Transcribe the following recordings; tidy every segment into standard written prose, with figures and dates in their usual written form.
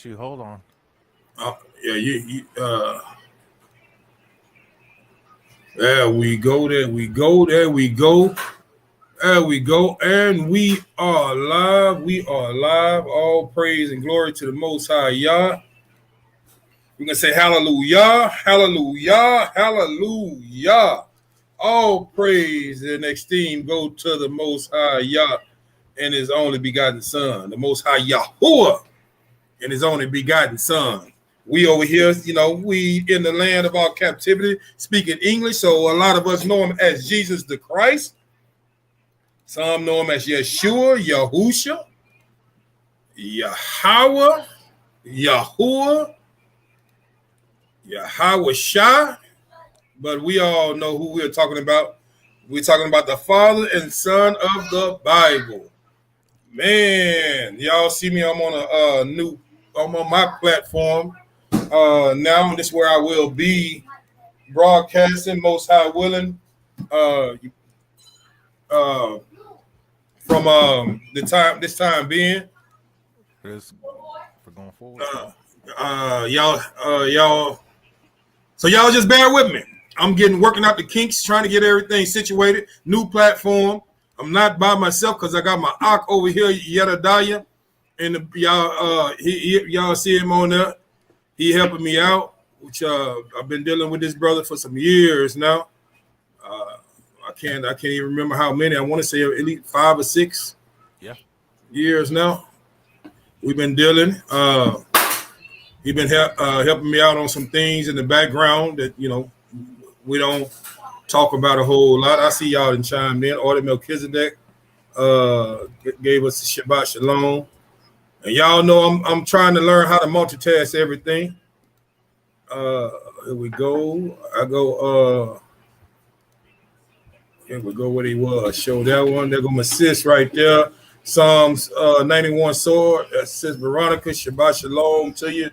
Hold on. Yeah, there we go, there we go, there we go, there we go, and we are live. We are live. All praise and glory to the Most High Yah. We're gonna say hallelujah, hallelujah, hallelujah. All praise and esteem go to the Most High Yah and His only begotten Son, the Most High Yahuwah and His only begotten Son. We over here, we in the land of our captivity, speaking English, so a lot of us know Him as Jesus the Christ. Some know Him as Yeshua, Yahusha, Yahweh, Yahuwah, Yahweh Shai, but we all know who we're talking about. We're talking about the Father and Son of the Bible. Man, y'all see me, I'm on my platform. Now this is where I will be broadcasting, most high willing, from this time being. For going forward. Y'all. So y'all just bear with me. I'm working out the kinks, trying to get everything situated. New platform. I'm not by myself because I got my Ak over here, Yedadiah, and y'all see him on there. He helping me out, which I've been dealing with this brother for some years now. I can't even remember how many. I want to say at least 5 or 6 years now. We've been dealing. He's been helping me out on some things in the background that we don't talk about a whole lot. I see y'all in chimed in. Order Melchizedek gave us a Shabbat Shalom. And y'all know I'm trying to learn how to multitask everything. Here we go. Here we go. What he was. Show that one. They're gonna assist right there. Psalms 91 sword. That says Veronica. Shabbat Shalom to you.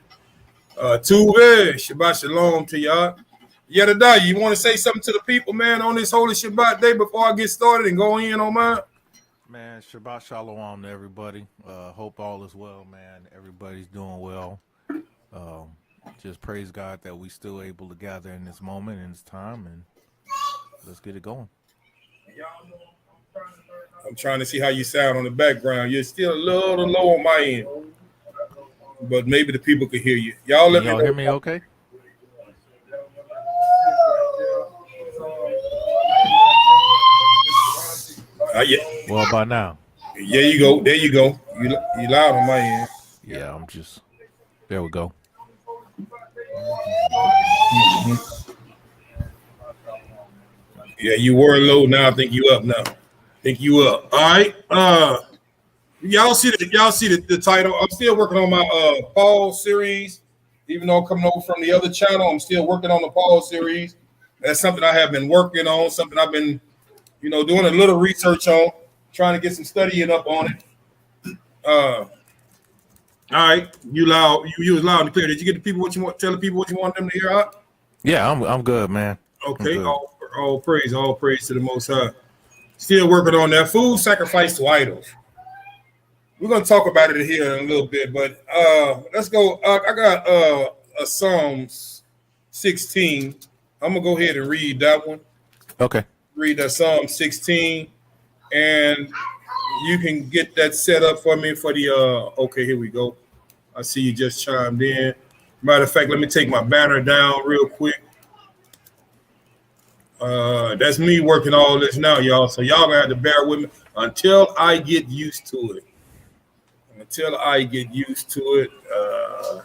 Tuve. Shabbat Shalom to y'all. Yedadiah, you want to say something to the people, man, on this holy Shabbat day before I get started and go in on mine? Man, Shabbat Shalom to everybody. Hope all is well, man. Everybody's doing well. Just praise God that we still able to gather in this moment, in this time, and let's get it going. I'm trying to see how you sound on the background. You're still a little low on my end, but maybe the people can hear you. Y'all let me know. Hear me okay? Yeah. Well, by now. Yeah, you go. There you go. You loud on my end. Yeah, there we go. Mm-hmm. Yeah, you were low. Now I think you up now. All right. Y'all see the title. I'm still working on my Paul series. Even though I'm coming over from the other channel, I'm still working on the Paul series. That's something I have been working on, something I've been doing a little research on, trying to get some studying up on it. All right, you was loud and clear. Did you get the people what you want? Tell the people what you want them to hear out? Yeah, I'm good, man. Okay, good. All praise to the Most High. Still working on that food sacrifice to idols. We're gonna talk about it here in a little bit, but let's go. I got a Psalms 16. I'm gonna go ahead and read that one. Okay. Read that Psalm 16, and you can get that set up for me for the okay, here we go. I see you just chimed in. Matter of fact, let me take my banner down real quick. That's me working all this now, y'all. So y'all gonna have to bear with me until I get used to it.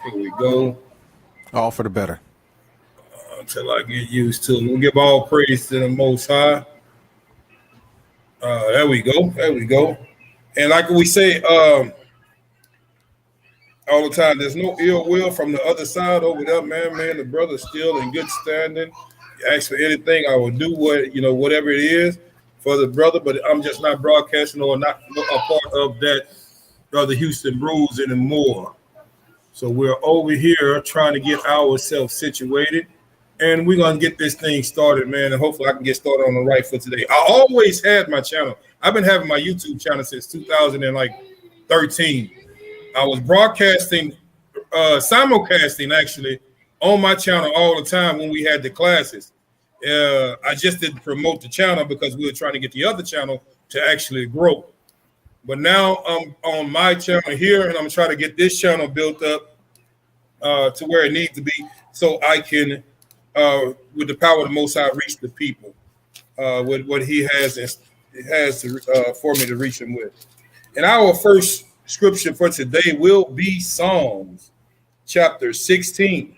Here we go. All for the better. Until I get used to it. We'll give all praise to the Most High. There we go. And like we say all the time, there's no ill will from the other side over there, man. The brother's still in good standing. You ask for anything, I will do whatever it is for the brother, but I'm just not broadcasting or not a part of that the Houston Brews anymore. So we're over here trying to get ourselves situated. And we're going to get this thing started, man, and hopefully I can get started on the right foot today. I always had my channel. I've been having my YouTube channel since 2013. I was broadcasting simulcasting actually on my channel all the time when we had the classes. I just didn't promote the channel because we were trying to get the other channel to actually grow. But now I'm on my channel here, and I'm trying to get this channel built up to where it needs to be, so I can, with the power of the Most High, reach the people with what He has for me to reach them with. And our first scripture for today will be Psalms chapter 16.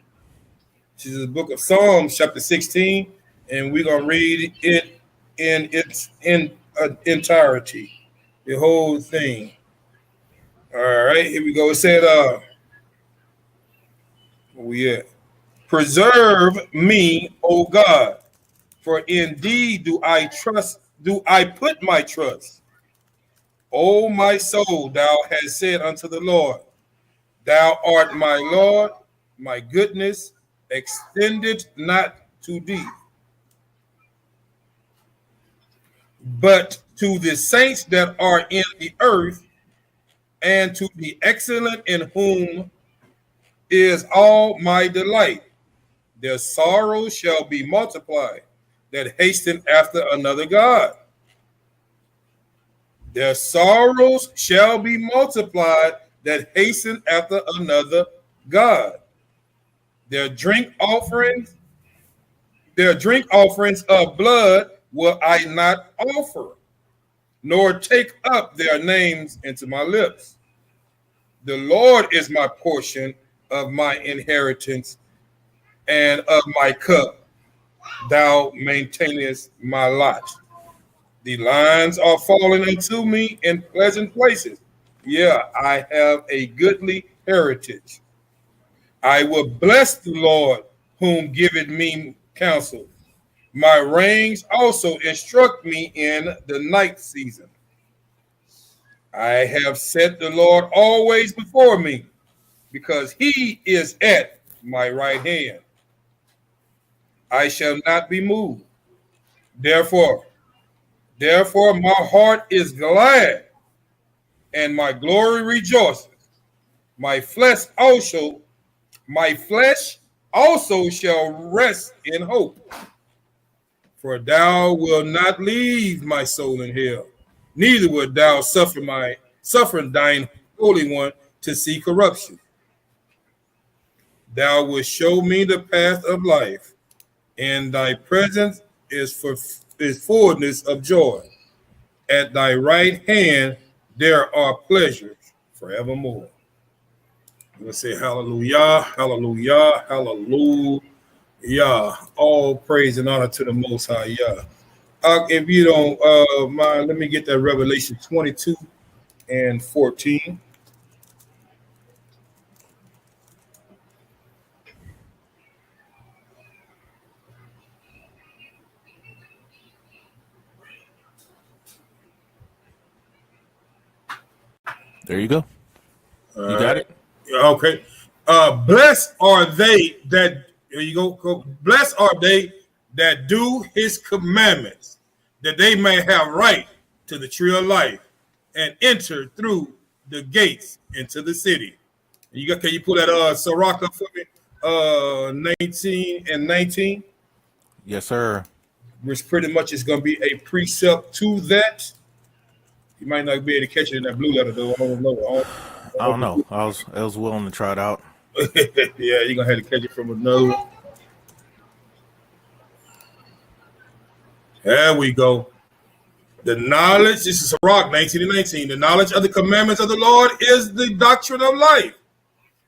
This is the book of Psalms chapter 16, and we're going to read it in its entirety, the whole thing. All right, here we go. It said, where we at? Preserve me, O God, for indeed do I put my trust. O my soul, thou hast said unto the Lord, thou art my Lord, my goodness extended not to thee, but to the saints that are in the earth, and to the excellent in whom is all my delight. Their sorrows shall be multiplied, that hasten after another God. Their sorrows shall be multiplied, that hasten after another God. Their drink offerings of blood will I not offer, nor take up their names into my lips. The Lord is my portion of my inheritance, and of my cup thou maintainest my lot. The lines are falling unto me in pleasant places. Yeah, I have a goodly heritage. I will bless the Lord, whom giveth me counsel. My reins also instruct me in the night season. I have set the Lord always before me, because he is at my right hand. I shall not be moved. Therefore my heart is glad, and my glory rejoices. My flesh also shall rest in hope. For thou wilt not leave my soul in hell, neither wilt thou suffer thine Holy One to see corruption. Thou wilt show me the path of life, and thy presence is fullness of joy. At thy right hand there are pleasures forevermore. Let's say hallelujah, hallelujah, hallelujah. All praise and honor to the Most High. If you don't mind, let me get that Revelation 22 and 14. There you go. You got it? Okay. Blessed are they that, there you go. Blessed are they that do his commandments, that they may have right to the tree of life and enter through the gates into the city. Can you pull that Sirach up for me? 19 and 19. Yes, sir. Which pretty much is going to be a precept to that. You might not be able to catch it in that blue letter, though. I don't know. I was willing to try it out. Yeah, you're going to have to catch it from another one. There we go. The knowledge, this is Sirach 19 and 19. The knowledge of the commandments of the Lord is the doctrine of life.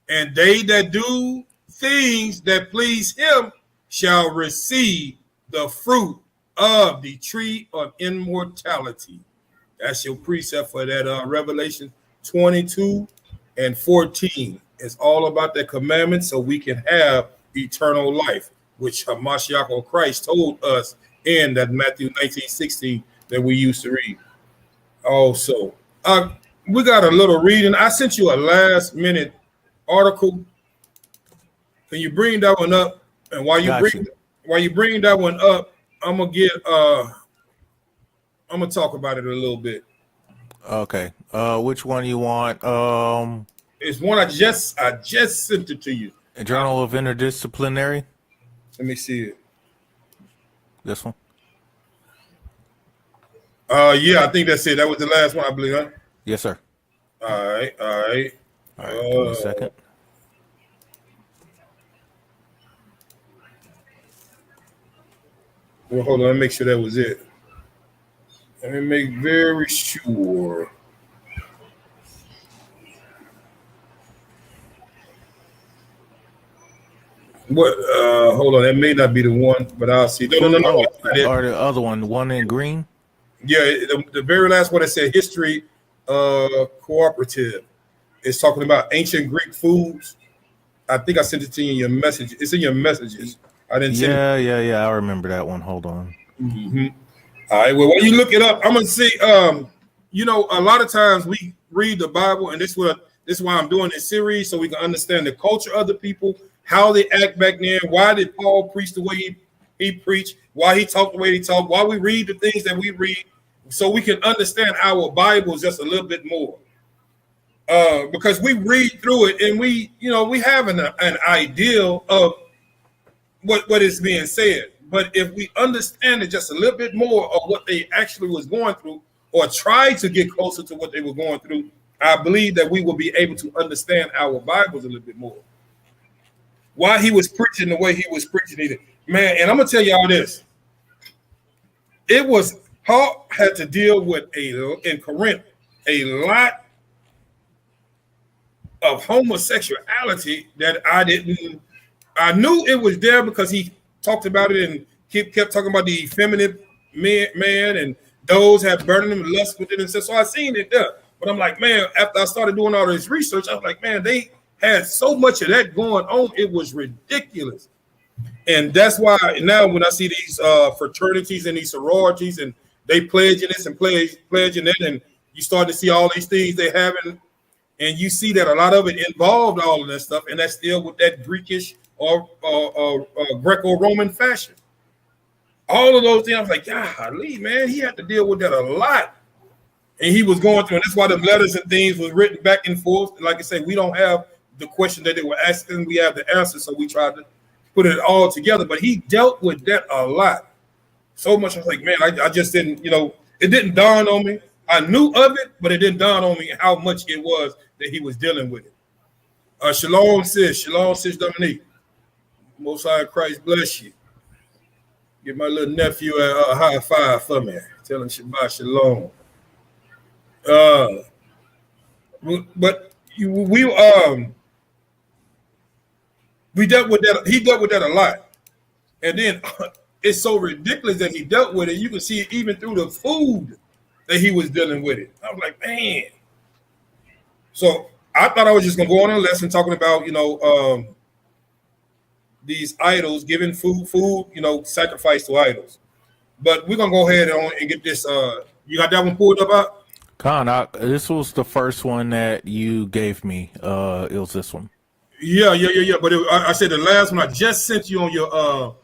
And they that do things that please him shall receive the fruit of the tree of immortality. That's your precept for that Revelation 22 and 14. It's all about the commandments so we can have eternal life, which Hamashiach or Christ told us in that Matthew 19:16 that we used to read. Also, we got a little reading. I sent you a last minute article. Can you bring that one up? And while you bring that one up, I'm gonna talk about it a little bit. Okay. Which one you want? It's one I just sent it to you. A Journal of Interdisciplinary. Let me see it. This one. Yeah, I think that's it. That was the last one, I believe, huh? Yes, sir. All right. All right. Give me a second. Well, hold on. Let me make sure that was it. Let me make very sure. What? Hold on. That may not be the one, but I'll see. No. Or the other one in green. Yeah, the very last one that said history cooperative. It's talking about ancient Greek foods. I think I sent it to you in your message. It's in your messages. I didn't send it. Yeah. I remember that one. Hold on. Mm-hmm. All right. Well, when you look it up, I'm gonna see. You know, a lot of times we read the Bible, and this is why I'm doing this series, so we can understand the culture of the people, how they act back then. Why did Paul preach the way he preached? Why he talked the way he talked? Why we read the things that we read, so we can understand our Bible just a little bit more. Because we read through it and we have an ideal of what is being said. But if we understand it just a little bit more of what they actually was going through, or try to get closer to what they were going through, I believe that we will be able to understand our Bibles a little bit more. Why he was preaching the way he was preaching it. Man, and I'm gonna tell y'all this. It was Paul had to deal with in Corinth a lot of homosexuality that I knew it was there because he talked about it and kept talking about the effeminate man and those have burning them lust within themselves. So I seen it there. But I'm like, man, after I started doing all this research, I was like, man, they had so much of that going on. It was ridiculous. And that's why now when I see these fraternities and these sororities and they pledging this and pledging that, and you start to see all these things they having, and you see that a lot of it involved all of that stuff, and that's still with that Greekish or Greco-Roman fashion. All of those things, I was like, golly, man, he had to deal with that a lot. And he was going through, and that's why the letters and things was written back and forth. Like I said, we don't have the question that they were asking, we have the answer, so we tried to put it all together. But he dealt with that a lot. So much, I was like, man, I just didn't, it didn't dawn on me. I knew of it, but it didn't dawn on me how much it was that he was dealing with it. Shalom, sis Dominique. Most High Christ bless you. Give my little nephew a high five for me. Tell him Shabbat Shalom. But we dealt with that. He dealt with that a lot, and then it's so ridiculous that he dealt with it. You can see it even through the food that he was dealing with it. I was like, man. So I thought I was just gonna go on a lesson talking about these idols, giving food, sacrifice to idols. But we're gonna go ahead and get this. You got that one pulled up out? Con, this was the first one that you gave me. It was this one. Yeah. But I said the last one I just sent you on your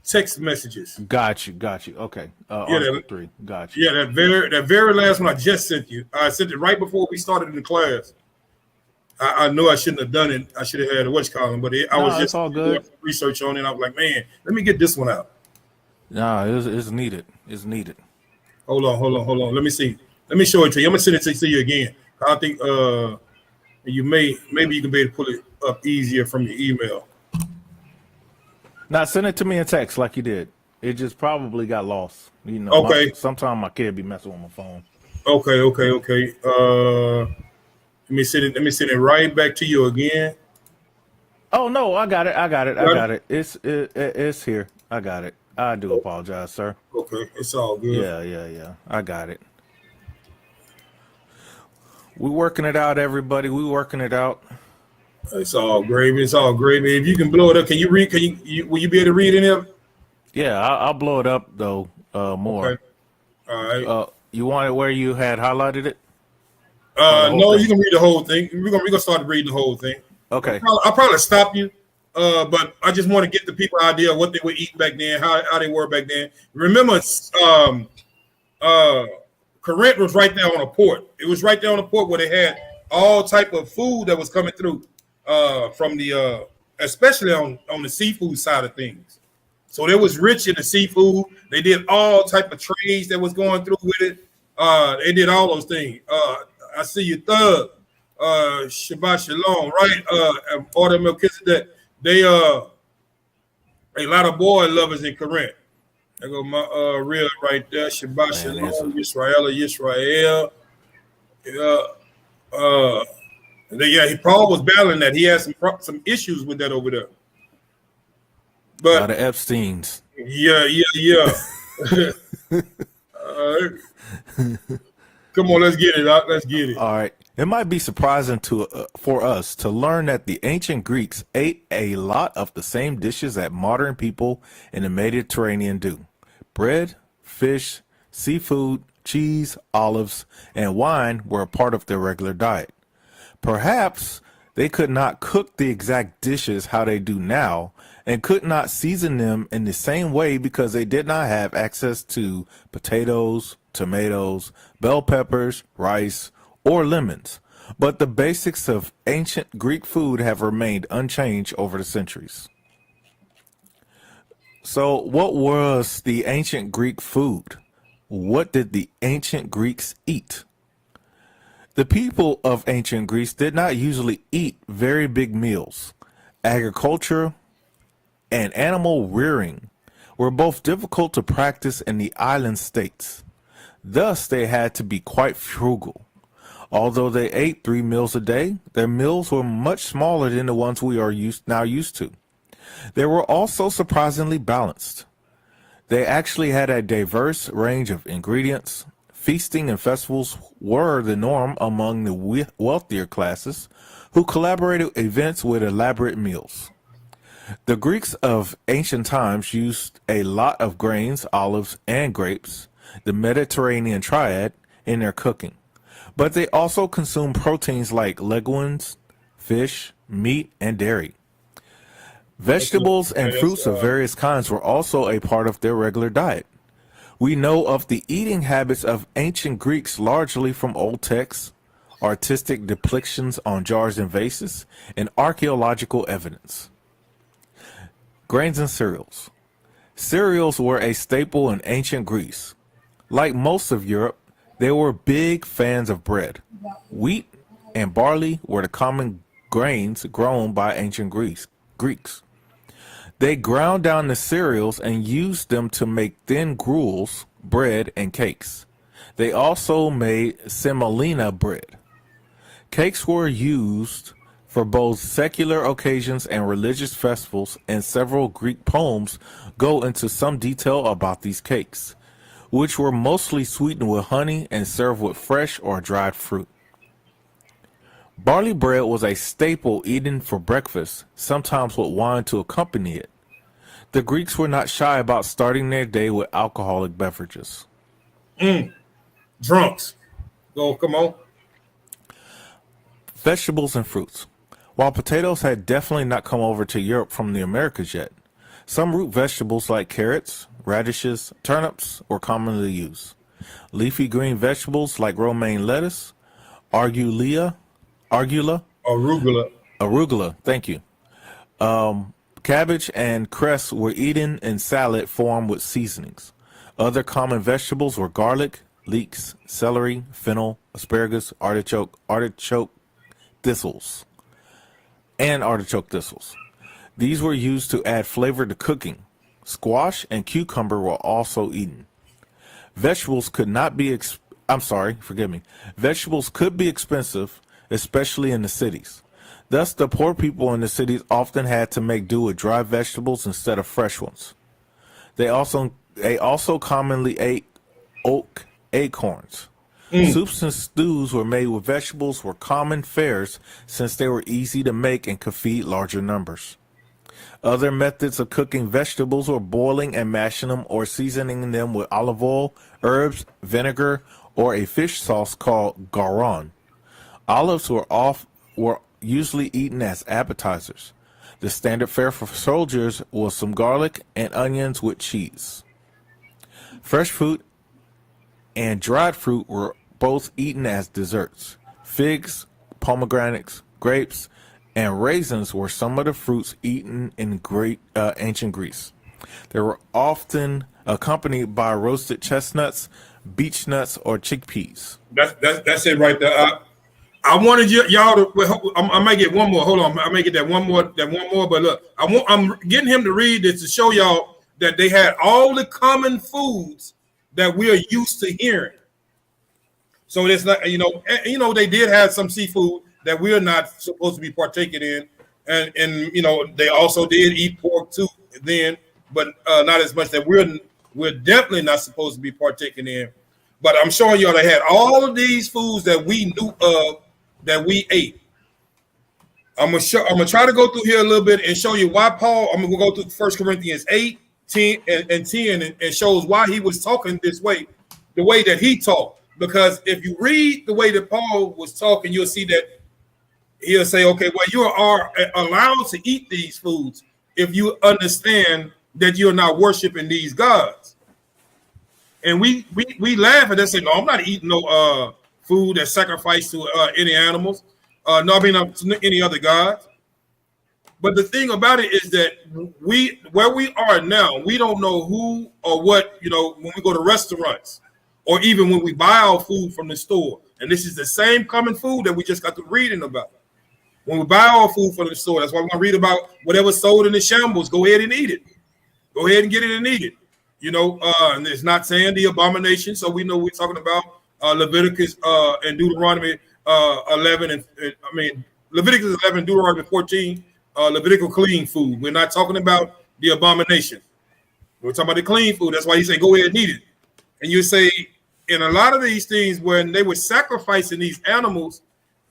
text messages. Got you. Okay. Article 3. Got you. Yeah, that very last one I just sent you. I sent it right before we started in the class. I know I shouldn't have done it. I should have had a but I was just doing research on it. And I was like, man, let me get this one out. Nah, it's needed. It's needed. Hold on. Let me see. Let me show it to you. I'm gonna send it to you again. I think maybe you can be able to pull it up easier from your email. Now send it to me in text like you did. It just probably got lost. Okay. Sometimes my kid be messing with my phone. Okay. Let me send it right back to you again. Oh no, I got it. It's here. I got it. I do apologize, sir. Okay, it's all good. Yeah. I got it. We're working it out, everybody. We're working it out. It's all gravy. If you can blow it up, can you read? Will you be able to read any of it? Yeah, I'll blow it up though. More. Okay. All right. You want it where you had highlighted it? No, you can read the whole thing. We're gonna start reading the whole thing. Okay. I'll probably stop you. But I just want to get the people an idea of what they would eat back then, how they were back then. Remember, Corinth was right there on a port. It was right there on the port where they had all type of food that was coming through from the especially on the seafood side of things. So they was rich in the seafood. They did all type of trades that was going through with it. They did all those things. I see you, Thug. Shabbat Shalom, right? Order Melchizedek. They a lot of boy lovers in Corinth. There go my real right there. Shabbat Man, Shalom, Yisrael. Yeah, Paul was battling that. He had some issues with that over there. a lot But of Epstein's. yeah. Come on, let's get it out. Let's get it. All right. It might be surprising for us to learn that the ancient Greeks ate a lot of the same dishes that modern people in the Mediterranean do. Bread, fish, seafood, cheese, olives, and wine were a part of their regular diet. Perhaps they could not cook the exact dishes how they do now and could not season them in the same way because they did not have access to potatoes, tomatoes, bell peppers, rice, or lemons. But the basics of ancient Greek food have remained unchanged over the centuries. So, what was the ancient Greek food? What did the ancient Greeks eat? The people of ancient Greece did not usually eat very big meals. Agriculture and animal rearing were both difficult to practice in the island states. Thus, they had to be quite frugal. Although they ate 3 meals a day, their meals were much smaller than the ones we are now used to. They were also surprisingly balanced. They actually had a diverse range of ingredients. Feasting and festivals were the norm among the wealthier classes, who collaborated events with elaborate meals. The Greeks of ancient times used a lot of grains, olives, and grapes, the Mediterranean triad, in their cooking. But they also consumed proteins like legumes, fish, meat, and dairy. Vegetables and fruits of various kinds were also a part of their regular diet. We know of the eating habits of ancient Greeks largely from old texts, artistic depictions on jars and vases, and archaeological evidence. Grains and cereals. Cereals were a staple in ancient Greece. Like most of Europe, they were big fans of bread. Wheat and barley were the common grains grown by ancient Greeks. They ground down the cereals and used them to make thin gruels, bread, and cakes. They also made semolina bread. Cakes were used for both secular occasions and religious festivals, and several Greek poems go into some detail about these cakes, which were mostly sweetened with honey and served with fresh or dried fruit. Barley bread was a staple eaten for breakfast, sometimes with wine to accompany it. The Greeks were not shy about starting their day with alcoholic beverages. Drunks. Go, come on. Vegetables and fruits. While potatoes had definitely not come over to Europe from the Americas yet, some root vegetables like carrots, radishes, turnips were commonly used. Leafy green vegetables like romaine lettuce, arugula, thank you. Cabbage and cress were eaten in salad form with seasonings. Other common vegetables were garlic, leeks, celery, fennel, asparagus, artichoke thistles. These were used to add flavor to cooking. Squash and cucumber were also eaten. Vegetables could be expensive, especially in the cities. Thus, the poor people in the cities often had to make do with dry vegetables instead of fresh ones. They also commonly ate oak acorns. Soups and stews were made with vegetables were common fares since they were easy to make and could feed larger numbers. Other methods of cooking vegetables were boiling and mashing them or seasoning them with olive oil, herbs, vinegar, or a fish sauce called garum. Olives were usually eaten as appetizers. The standard fare for soldiers was some garlic and onions with cheese. Fresh fruit and dried fruit were both eaten as desserts. Figs, pomegranates, grapes, and raisins were some of the fruits eaten in ancient Greece. They were often accompanied by roasted chestnuts, beech nuts, or chickpeas. That's it right there. I wanted y'all to. Well, I might get one more. Hold on, I may get that one more. But look, I'm getting him to read this to show y'all that they had all the common foods that we are used to hearing. So it's not, they did have some seafood that we're not supposed to be partaking in, and they also did eat pork too then, but not as much that we're definitely not supposed to be partaking in. But I'm showing y'all they had all of these foods that we knew of that we ate. I'm gonna try to go through here a little bit and show you why Paul. I'm gonna go through 1 Corinthians 8, 10, and 10, and shows why he was talking this way, the way that he talked. Because if you read the way that Paul was talking, you'll see that he'll say, okay, well, you are allowed to eat these foods if you understand that you're not worshiping these gods. And we laugh at that, say, no, I'm not eating no food that's sacrificed to any animals, to any other gods. But the thing about it is that where we are now, we don't know who or what, when we go to restaurants or even when we buy our food from the store. And this is the same common food that we just got to reading about. When we buy our food from the store, that's why we're going to read about whatever's sold in the shambles. Go ahead and eat it. Go ahead and get it and eat it. And it's not saying the abomination. So we know we're talking about Leviticus and Deuteronomy 11. Leviticus 11, Deuteronomy 14, Levitical clean food. We're not talking about the abomination. We're talking about the clean food. That's why he said, go ahead and eat it. And you say, in a lot of these things, when they were sacrificing these animals,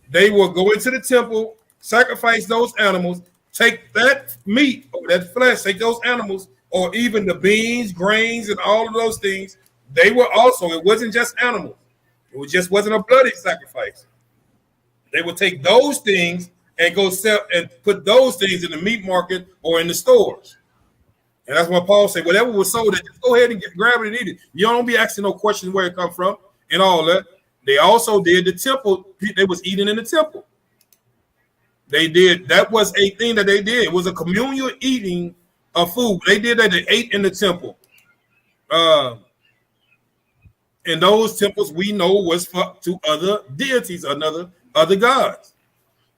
they will go into the temple, sacrifice those animals, take that meat or that flesh, take those animals, or even the beans, grains, and all of those things. They were also, it wasn't just animals. It just wasn't a bloody sacrifice. They would take those things and go sell and put those things in the meat market or in the stores. And that's what Paul said, whatever was sold, just go ahead and grab it and eat it. You don't be asking no questions where it come from and all that. They also did the temple. They was eating in the temple. They did. That was a thing that they did. It was a communal eating of food. They did that. They ate in the temple. And those temples we know was to other deities, other gods.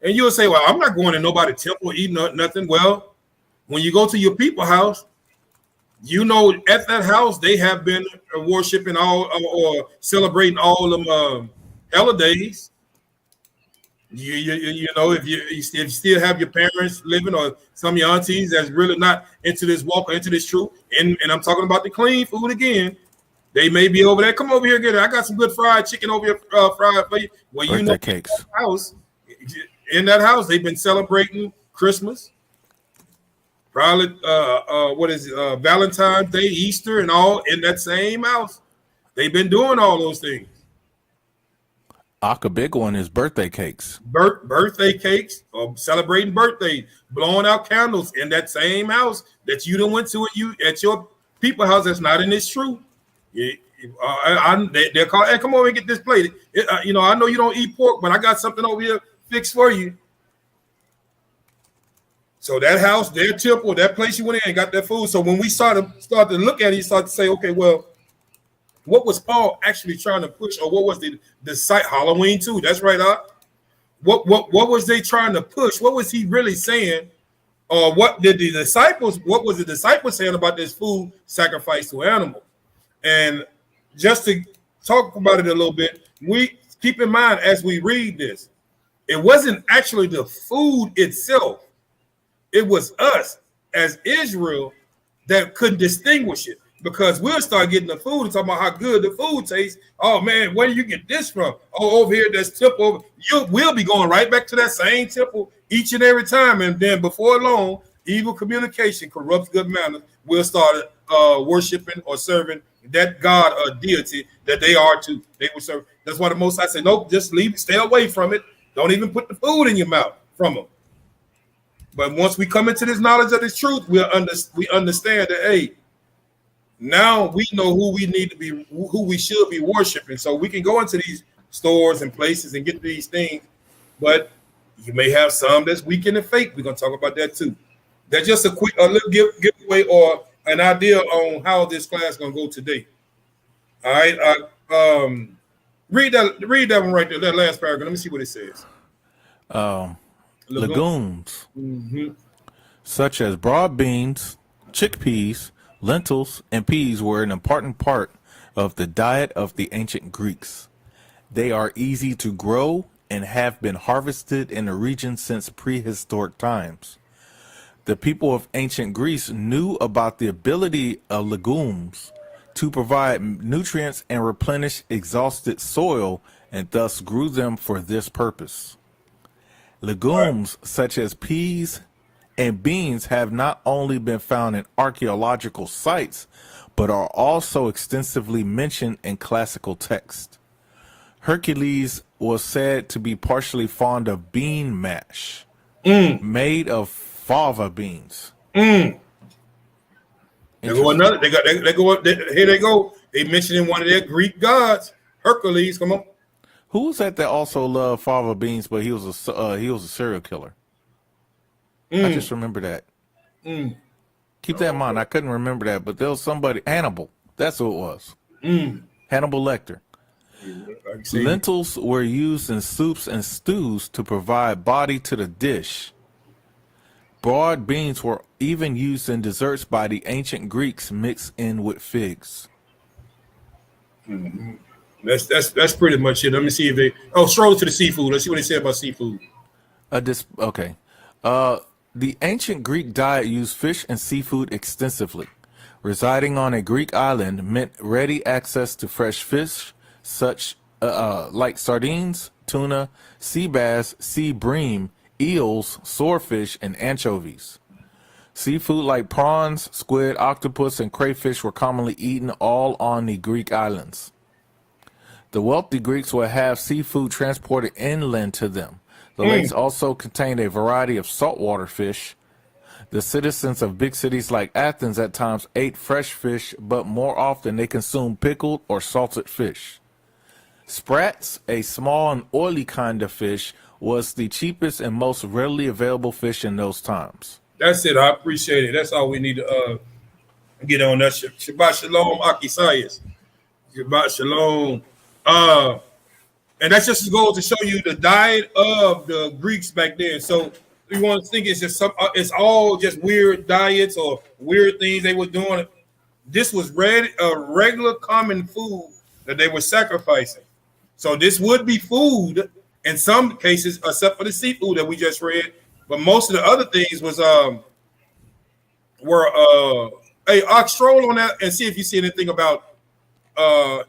And you'll say, well, I'm not going to nobody's temple eating nothing. Well, when you go to your people's house, at that house they have been worshiping all or celebrating all them holidays. If you still have your parents living or some of your aunties that's really not into this walk or into this truth, and I'm talking about the clean food again. They may be over there. Come over here, get it. I got some good fried chicken over here, fried for you. Well, birthday cakes. In that house, they've been celebrating Christmas. Probably, Valentine's Day, Easter, and all in that same house. They've been doing all those things. A big one is birthday cakes. Birthday cakes, or celebrating birthdays, blowing out candles in that same house that you done went to at your people's house that's not in this truth. They're called, hey, come over and get this plate. I know you don't eat pork, but I got something over here fixed for you. So that house, their temple, that place you went in and got that food. So when we start to look at it, you start to say, okay, well, what was Paul actually trying to push, or what was the site Halloween too? That's right, What was they trying to push? What was he really saying? Or what was the disciples saying about this food sacrificed to animals? And just to talk about it a little bit, we keep in mind as we read this, it wasn't actually the food itself. It was us as Israel that couldn't distinguish it, because we'll start getting the food and talking about how good the food tastes. Oh man, where do you get this from? Oh, over here, there's temple. We'll be going right back to that same temple each and every time. And then before long, evil communication corrupts good manners. We'll start worshiping or serving that God or deity that they will serve. That's why the Most High said, nope, just leave it, stay away from it. Don't even put the food in your mouth from them. But once we come into this knowledge of this truth, we understand that, hey, now we know who we need to be, who we should be worshiping. So we can go into these stores and places and get these things but you may have some that's weak in the faith. We're gonna talk about that too. That's just a little giveaway or an idea on how this class is gonna go today. All right. Read that one right there, that last paragraph. Let me see what it says. Legumes, Mm-hmm. such as broad beans, chickpeas, lentils, and peas, were an important part of the diet of the ancient Greeks. They are easy to grow and have been harvested in the region since prehistoric times. The people of ancient Greece knew about the ability of legumes to provide nutrients and replenish exhausted soil, and thus grew them for this purpose. Legumes such as peas and beans have not only been found in archaeological sites, but are also extensively mentioned in classical texts. Hercules was said to be partially fond of bean mash, made of fava beans. They go another. They go up. Here they go. They mentioned one of their Greek gods, Hercules. Come on. Who was that also loved fava beans, but he was a serial killer? I just remember that. Keep that in mind. I couldn't remember that, but there was somebody, Hannibal. That's who it was. Hannibal Lecter. Lentils were used in soups and stews to provide body to the dish. Broad beans were even used in desserts by the ancient Greeks, mixed in with figs. That's pretty much it. Let me see if they. Oh, stroll to the seafood. Let's see what they say about seafood. Okay. The ancient Greek diet used fish and seafood extensively. Residing on a Greek island meant ready access to fresh fish, such like sardines, tuna, sea bass, sea bream, eels, swordfish, and anchovies. Seafood like prawns, squid, octopus, and crayfish were commonly eaten all on the Greek islands. The wealthy Greeks would have seafood transported inland to them. The lakes also contained a variety of saltwater fish. The citizens of big cities like Athens at times ate fresh fish, but more often they consumed pickled or salted fish. Sprats, a small and oily kind of fish, was the cheapest and most readily available fish in those times. That's it. I appreciate it. That's all we need to get on that. Shabbat shalom, Akisayas. Shabbat shalom. And that's just goes to show you the diet of the Greeks back then. So you want to think it's just it's all just weird diets or weird things they were doing. This was regular common food that they were sacrificing. So this would be food in some cases, except for the seafood that we just read. But most of the other things were hey, Ox, stroll on that and see if you see anything about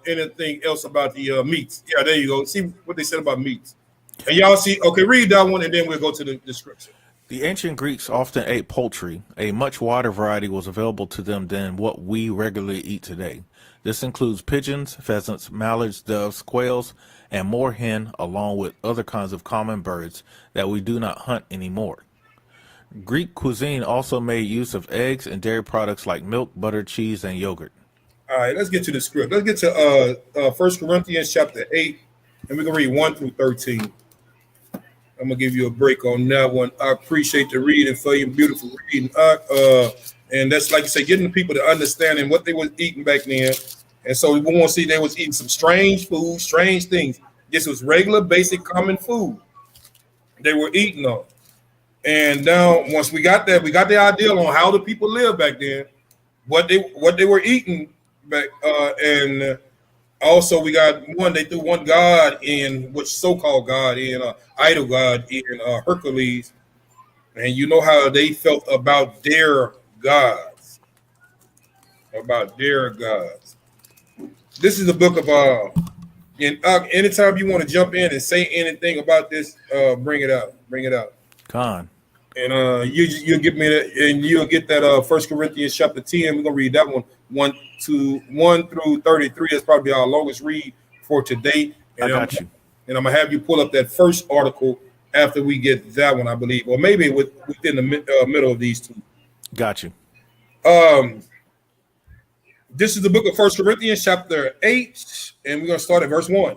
anything else about the meats. Yeah, there you go. See what they said about meats. And y'all see, okay, read that one and then we'll go to the description. The ancient Greeks often ate poultry. A much wider variety was available to them than what we regularly eat today. This includes pigeons, pheasants, mallards, doves, quails, and moorhen, along with other kinds of common birds that we do not hunt anymore. Greek cuisine also made use of eggs and dairy products like milk, butter, cheese, and yogurt. All right, let's get to the script. Let's get to 1 Corinthians chapter 8, and we're going to read 1 through 13. I'm going to give you a break on that one. I appreciate the reading for you. Beautiful reading. And that's, like you say, getting the people to understanding what they were eating back then. And so we want to see they was eating some strange food, strange things. This was regular, basic, common food they were eating on. And now, once we got that, we got the idea on how the people lived back then, what they were eating back, and also we got they threw one god in, which so-called god in idol god in Hercules, and you know how they felt about their gods. This is the book of and anytime you want to jump in and say anything about this, bring it out. Khan. And you'll give me that, and you'll get that 1 Corinthians chapter 10. We're gonna read that one 1 through 33. That's probably our longest read for today. And I got you. And I'm gonna have you pull up that first article after we get that one, I believe, or maybe within the middle of these two. Got you. This is the book of 1 Corinthians chapter 8, and we're gonna start at verse 1.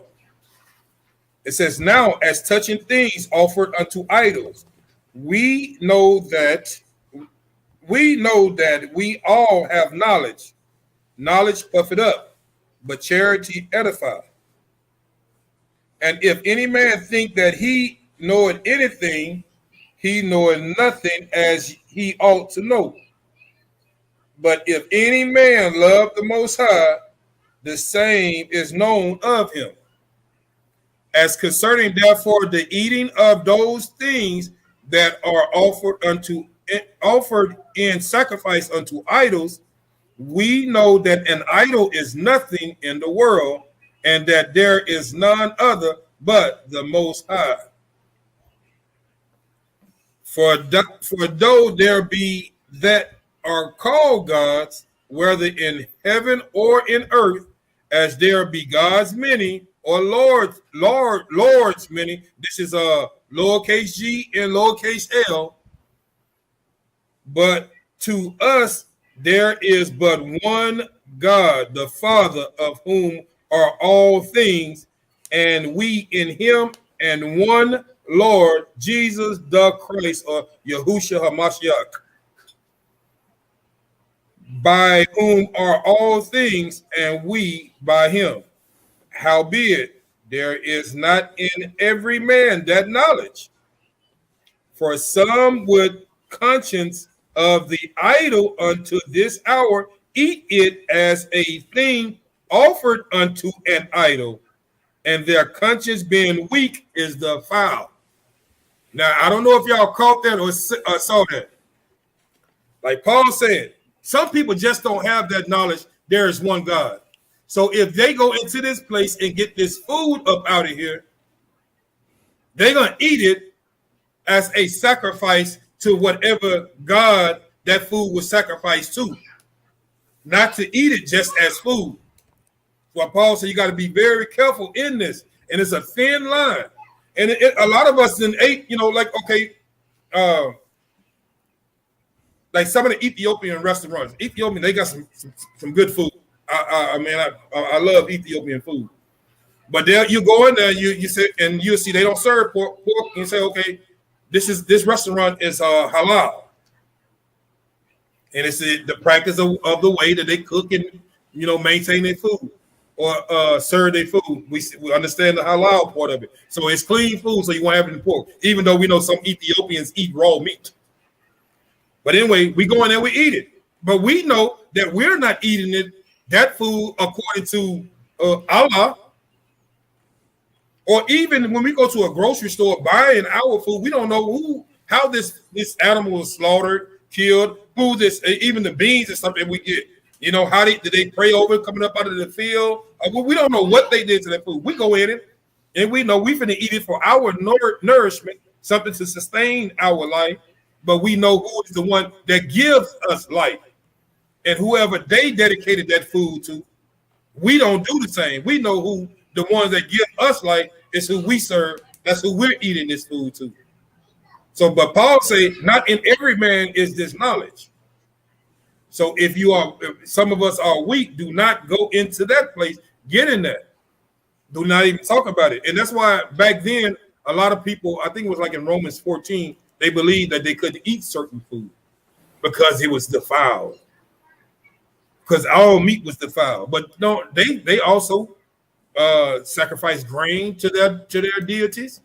It says, now as touching things offered unto idols, we know that we all have knowledge. Knowledge puffeth up, but charity edifieth. And if any man think that he knoweth anything, he knoweth nothing as he ought to know. But if any man love the Most High, the same is known of him. As concerning therefore the eating of those things that are offered in sacrifice unto idols, we know that an idol is nothing in the world, and that there is none other but the Most High. For though there be that are called gods, whether in heaven or in earth, as there be gods many, or lords many. This is a lowercase g and lowercase l. But to us there is but one God, the Father, of whom are all things, and we in him, and one Lord Jesus the Christ, or Yahushua HaMashiach, by whom are all things, and we by him. Howbeit, there is not in every man that knowledge. For some with conscience of the idol unto this hour eat it as a thing offered unto an idol, and their conscience being weak is defiled. Now, I don't know if y'all caught that or saw that. Like Paul said, some people just don't have that knowledge. There is one God. So if they go into this place and get this food up out of here, they're going to eat it as a sacrifice to whatever God that food was sacrificed to. Not to eat it just as food. Well, Paul said you got to be very careful in this. And it's a thin line. And a lot of us then ate, like, okay, like some of the Ethiopian restaurants. Ethiopian, they got some good food. I love Ethiopian food. But there you go in there, you say, and you see they don't serve pork, and you say, okay, this restaurant is halal, and it's the practice of the way that they cook and maintain their food or serve their food. We understand the halal part of it, so it's clean food, so you won't have any pork. Even though we know some Ethiopians eat raw meat, but anyway, we go in there, we eat it, but we know that we're not eating that food according to Allah. Or even when we go to a grocery store buying our food, we don't know how this animal was slaughtered, killed, who this, even the beans and stuff that we get. How did they pray over it coming up out of the field? We don't know what they did to that food. We go in it and we know we're going to eat it for our nourishment, something to sustain our life. But we know who is the one that gives us life. And whoever they dedicated that food to, we don't do the same. We know who the ones that give us life is who we serve. That's who we're eating this food to. So, but Paul say, not in every man is this knowledge. So if some of us are weak, do not go into that place. Get in there. Do not even talk about it. And that's why back then, a lot of people, I think it was like in Romans 14, they believed that they couldn't eat certain food because it was defiled. Because all meat was defiled. But no, they also sacrifice grain to their deities.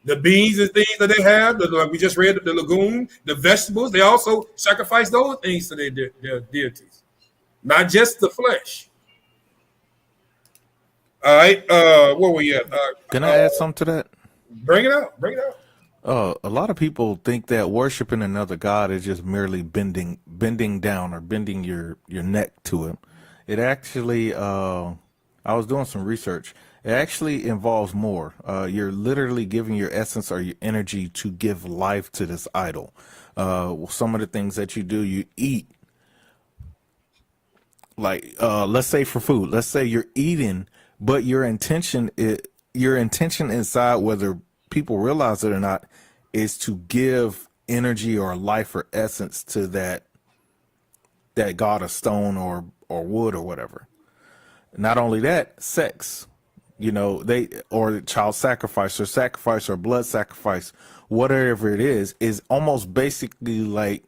The beans and things that they have, like we just read, the legume, the vegetables, they also sacrifice those things to their deities, not just the flesh. All right, where we at? Can I add something to that? Bring it out. A lot of people think that worshiping another god is just merely bending down or bending your neck to him. It actually, I was doing some research. It actually involves more. You're literally giving your essence or your energy to give life to this idol. Some of the things that you do, you eat. Like, let's say for food, let's say you're eating, but your intention inside, whether people realize it or not, is to give energy or life or essence to that god of stone or wood or whatever. Not only that, sex. you know, they or child sacrifice or blood sacrifice, whatever it is almost basically like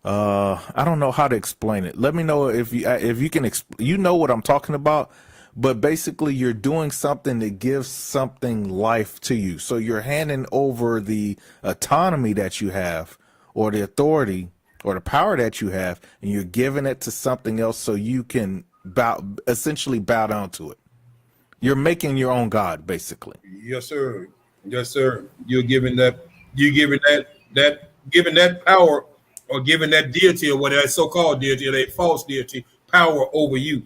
I don't know how to explain it. Let me know if you can you know what I'm talking about. But basically, you're doing something that gives something life to you. So you're handing over the autonomy that you have, or the authority, or the power that you have, and you're giving it to something else so you can essentially bow down to it. You're making your own God, basically. Yes, sir. Yes, sir. Giving that power, or giving that deity, or whatever, that so-called deity, or that false deity, power over you.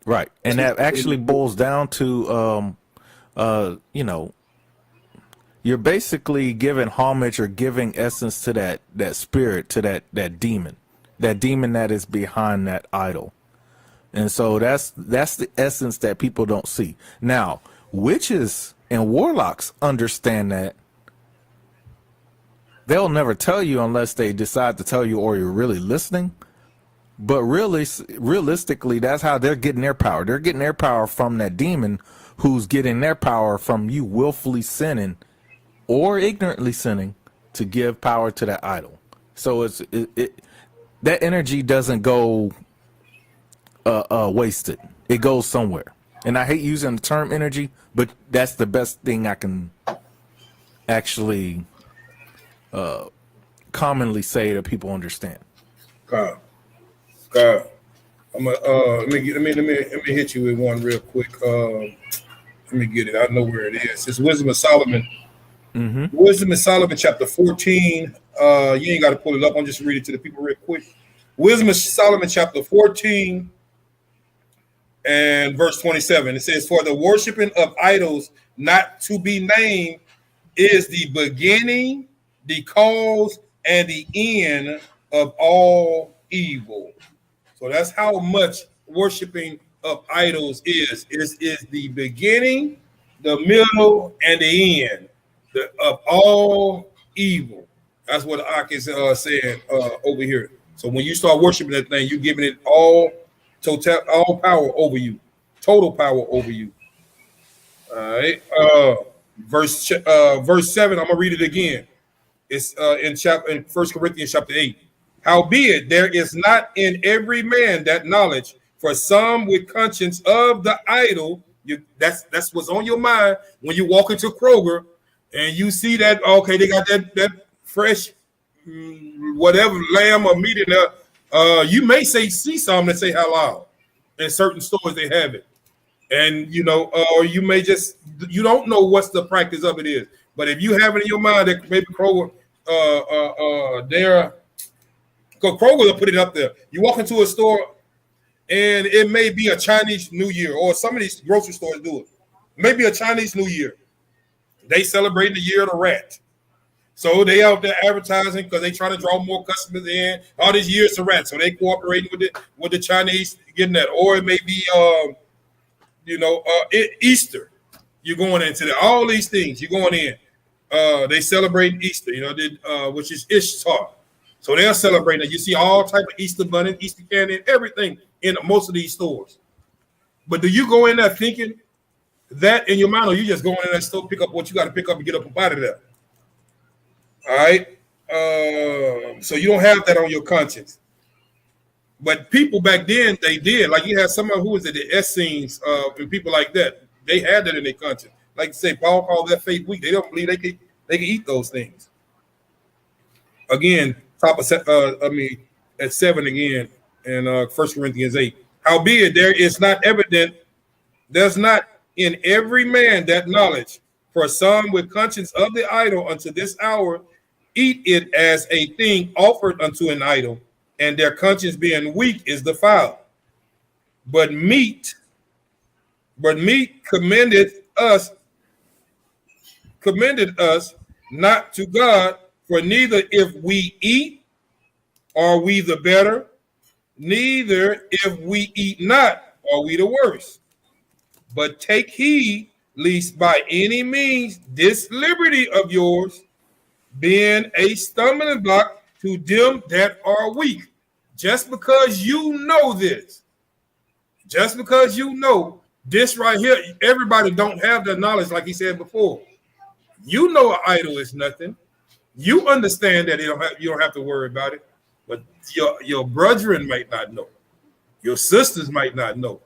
Right. And that actually boils down to, you know, you're basically giving homage or giving essence to that spirit, to that demon that is behind that idol. And so that's the essence that people don't see. Now, witches and warlocks understand that. They'll never tell you unless they decide to tell you, or you're really listening. But realistically, that's how they're getting their power. They're getting their power from that demon, who's getting their power from you willfully sinning or ignorantly sinning to give power to that idol. So that energy doesn't go wasted. It goes somewhere. And I hate using the term energy, but that's the best thing I can actually commonly say that people understand. God. I'm gonna let me hit you with one real quick. Let me get it. I know where it is. It's Wisdom of Solomon. Mm-hmm. Wisdom of Solomon, chapter 14. You ain't got to pull it up. I'm just reading it to the people real quick. Wisdom of Solomon, chapter 14, and verse 27. It says, "For the worshiping of idols not to be named is the beginning, the cause, and the end of all evil." So that's how much worshiping of idols is. It is the beginning, the middle, and the end of all evil. That's what Ak is saying over here. So when you start worshiping that thing, you're giving it all power over you, total power over you. All right. Verse 7. I'm gonna read it again. It's in 1 Corinthians chapter 8. "Howbeit there is not in every man that knowledge, for some with conscience of the idol." That's what's on your mind when you walk into Kroger and you see that, okay, they got that fresh whatever lamb or meat in there. You may see something that say halal. In certain stores they have it, and you know, or you may you don't know what's the practice of it is. But if you have it in your mind that maybe Kroger, because Kroger will put it up there. You walk into a store, and it may be a Chinese New Year, or some of these grocery stores do it. Maybe a Chinese New Year. They celebrate the year of the rat. So they out there advertising because they try to draw more customers in. All these years of rat. So they cooperating with the Chinese getting that. Or it may be Easter. You're going into that. All these things you're going in. They celebrate Easter, which is Ishtar. So they're celebrating it. You see all type of Easter bunny, Easter candy, and everything in most of these stores. But do you go in there thinking that in your mind, or you just go in that store, pick up what you got to pick up and get up and out of there? All right. So you don't have that on your conscience. But people back then, they did. Like you had someone who was at the Essenes and people like that. They had that in their conscience. Like say, Paul called that faith weak. They don't believe they can eat those things. Again, at 7 again in 1 Corinthians 8. "Howbeit there is not evident, there's not in every man that knowledge, for some with conscience of the idol unto this hour eat it as a thing offered unto an idol, and their conscience being weak is defiled. But meat commended us not to God, for neither if we eat are we the better, neither if we eat not are we the worse. But take heed, lest by any means this liberty of yours, being a stumbling block to them that are weak." Just because you know this, just because you know This right here, everybody don't have that knowledge, like he said before. You know an idol is nothing. You understand that you don't have to worry about it. But your brethren might not know. Your sisters might not know.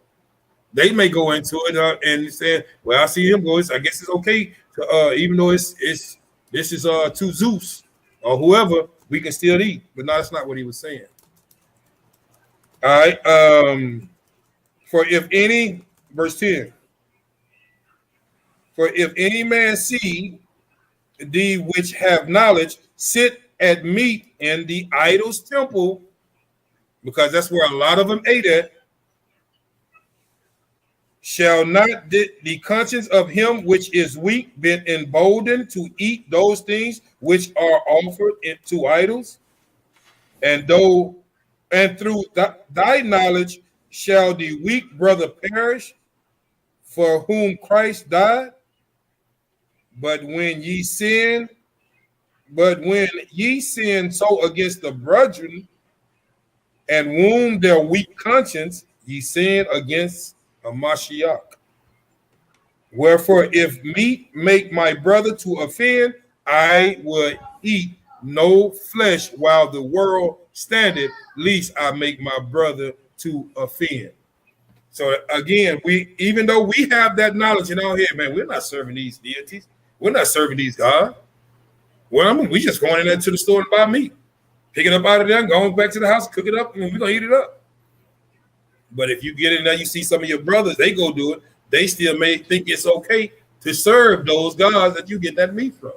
They may go into it and say, "Well, I see him go. I guess it's okay to, even though it's this is to Zeus or whoever, we can still eat." But no, that's not what he was saying. All right. For if any, verse 10, for if any man see thee which have knowledge sit at meat in the idol's temple, because that's where a lot of them ate at, shall not the conscience of him which is weak be emboldened to eat those things which are offered to idols? And through thy knowledge shall the weak brother perish, for whom Christ died? But when ye sin so against the brethren and wound their weak conscience, ye sin against a Mashiach. Wherefore, if meat make my brother to offend, I would eat no flesh while the world standeth, lest I make my brother to offend. So again, even though we have that knowledge in our head, man, we're not serving these deities. We're not serving these gods. Well, I mean, we just going in there to the store and buy meat, pick it up out of there, and going back to the house, cook it up, and we're gonna eat it up. But if you get in there, you see some of your brothers, they go do it. They still may think it's okay to serve those gods that you get that meat from.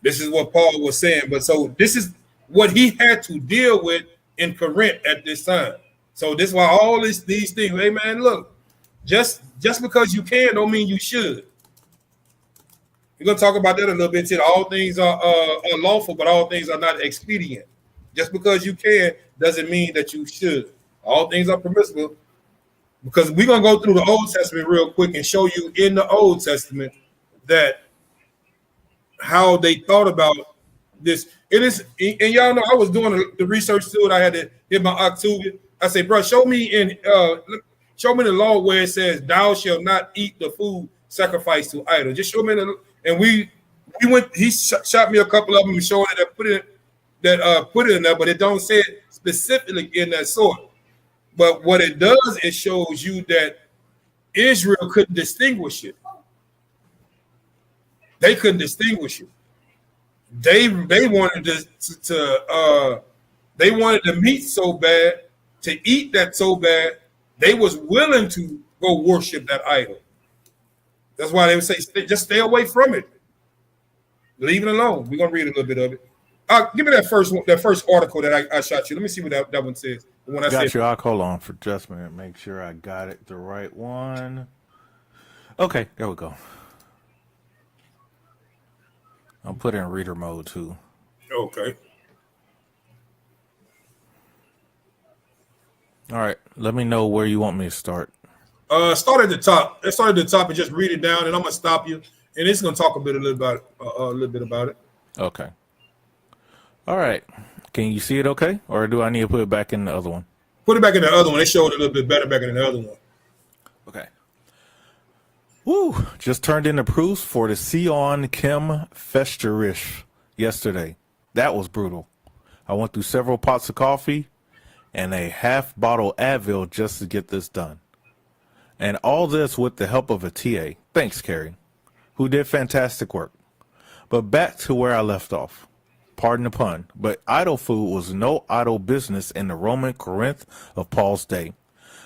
This is what Paul was saying. But so this is what he had to deal with in Corinth at this time. So this is why all these things, hey man, look, just because you can don't mean you should. We're gonna talk about that a little bit. All things are lawful, but all things are not expedient. Just because you can doesn't mean that you should. All things are permissible, because we're gonna go through the Old Testament real quick and show you in the Old Testament that how they thought about this. It is, and y'all know I was doing the research too, and I had to hit my Octavia. I say, bro, show me the law where it says, "Thou shalt not eat the food sacrificed to idol." Just show me and we went. He shot me a couple of them, showing that put it in there, but it don't say it specifically in that sort. But what it does, it shows you that Israel couldn't distinguish it. They couldn't distinguish it. They wanted they wanted the meat so bad, to eat that so bad, they was willing to go worship that idol. That's why they would say, just stay away from it. Leave it alone. We're gonna read a little bit of it. Give me that first article that I shot you. Let me see what that one says. When I got you. I'll hold on for just a minute. Make sure I got it the right one. Okay, there we go. I'll put it in reader mode too. Okay. All right. Let me know where you want me to start. Start at the top. Let's start at the top and just read it down, and I'm gonna stop you. And it's gonna talk a little bit about it. Okay. All right. Can you see it okay? Or do I need to put it back in the other one? Put it back in the other one. It showed a little bit better back in the other one. Okay. Woo! Just turned in the proofs for the Sion Kim Festerish yesterday. That was brutal. I went through several pots of coffee and a half bottle Advil just to get this done. And all this with the help of a TA. Thanks, Carrie, who did fantastic work. But back to where I left off. Pardon the pun, but idol food was no idle business in the Roman Corinth of Paul's day.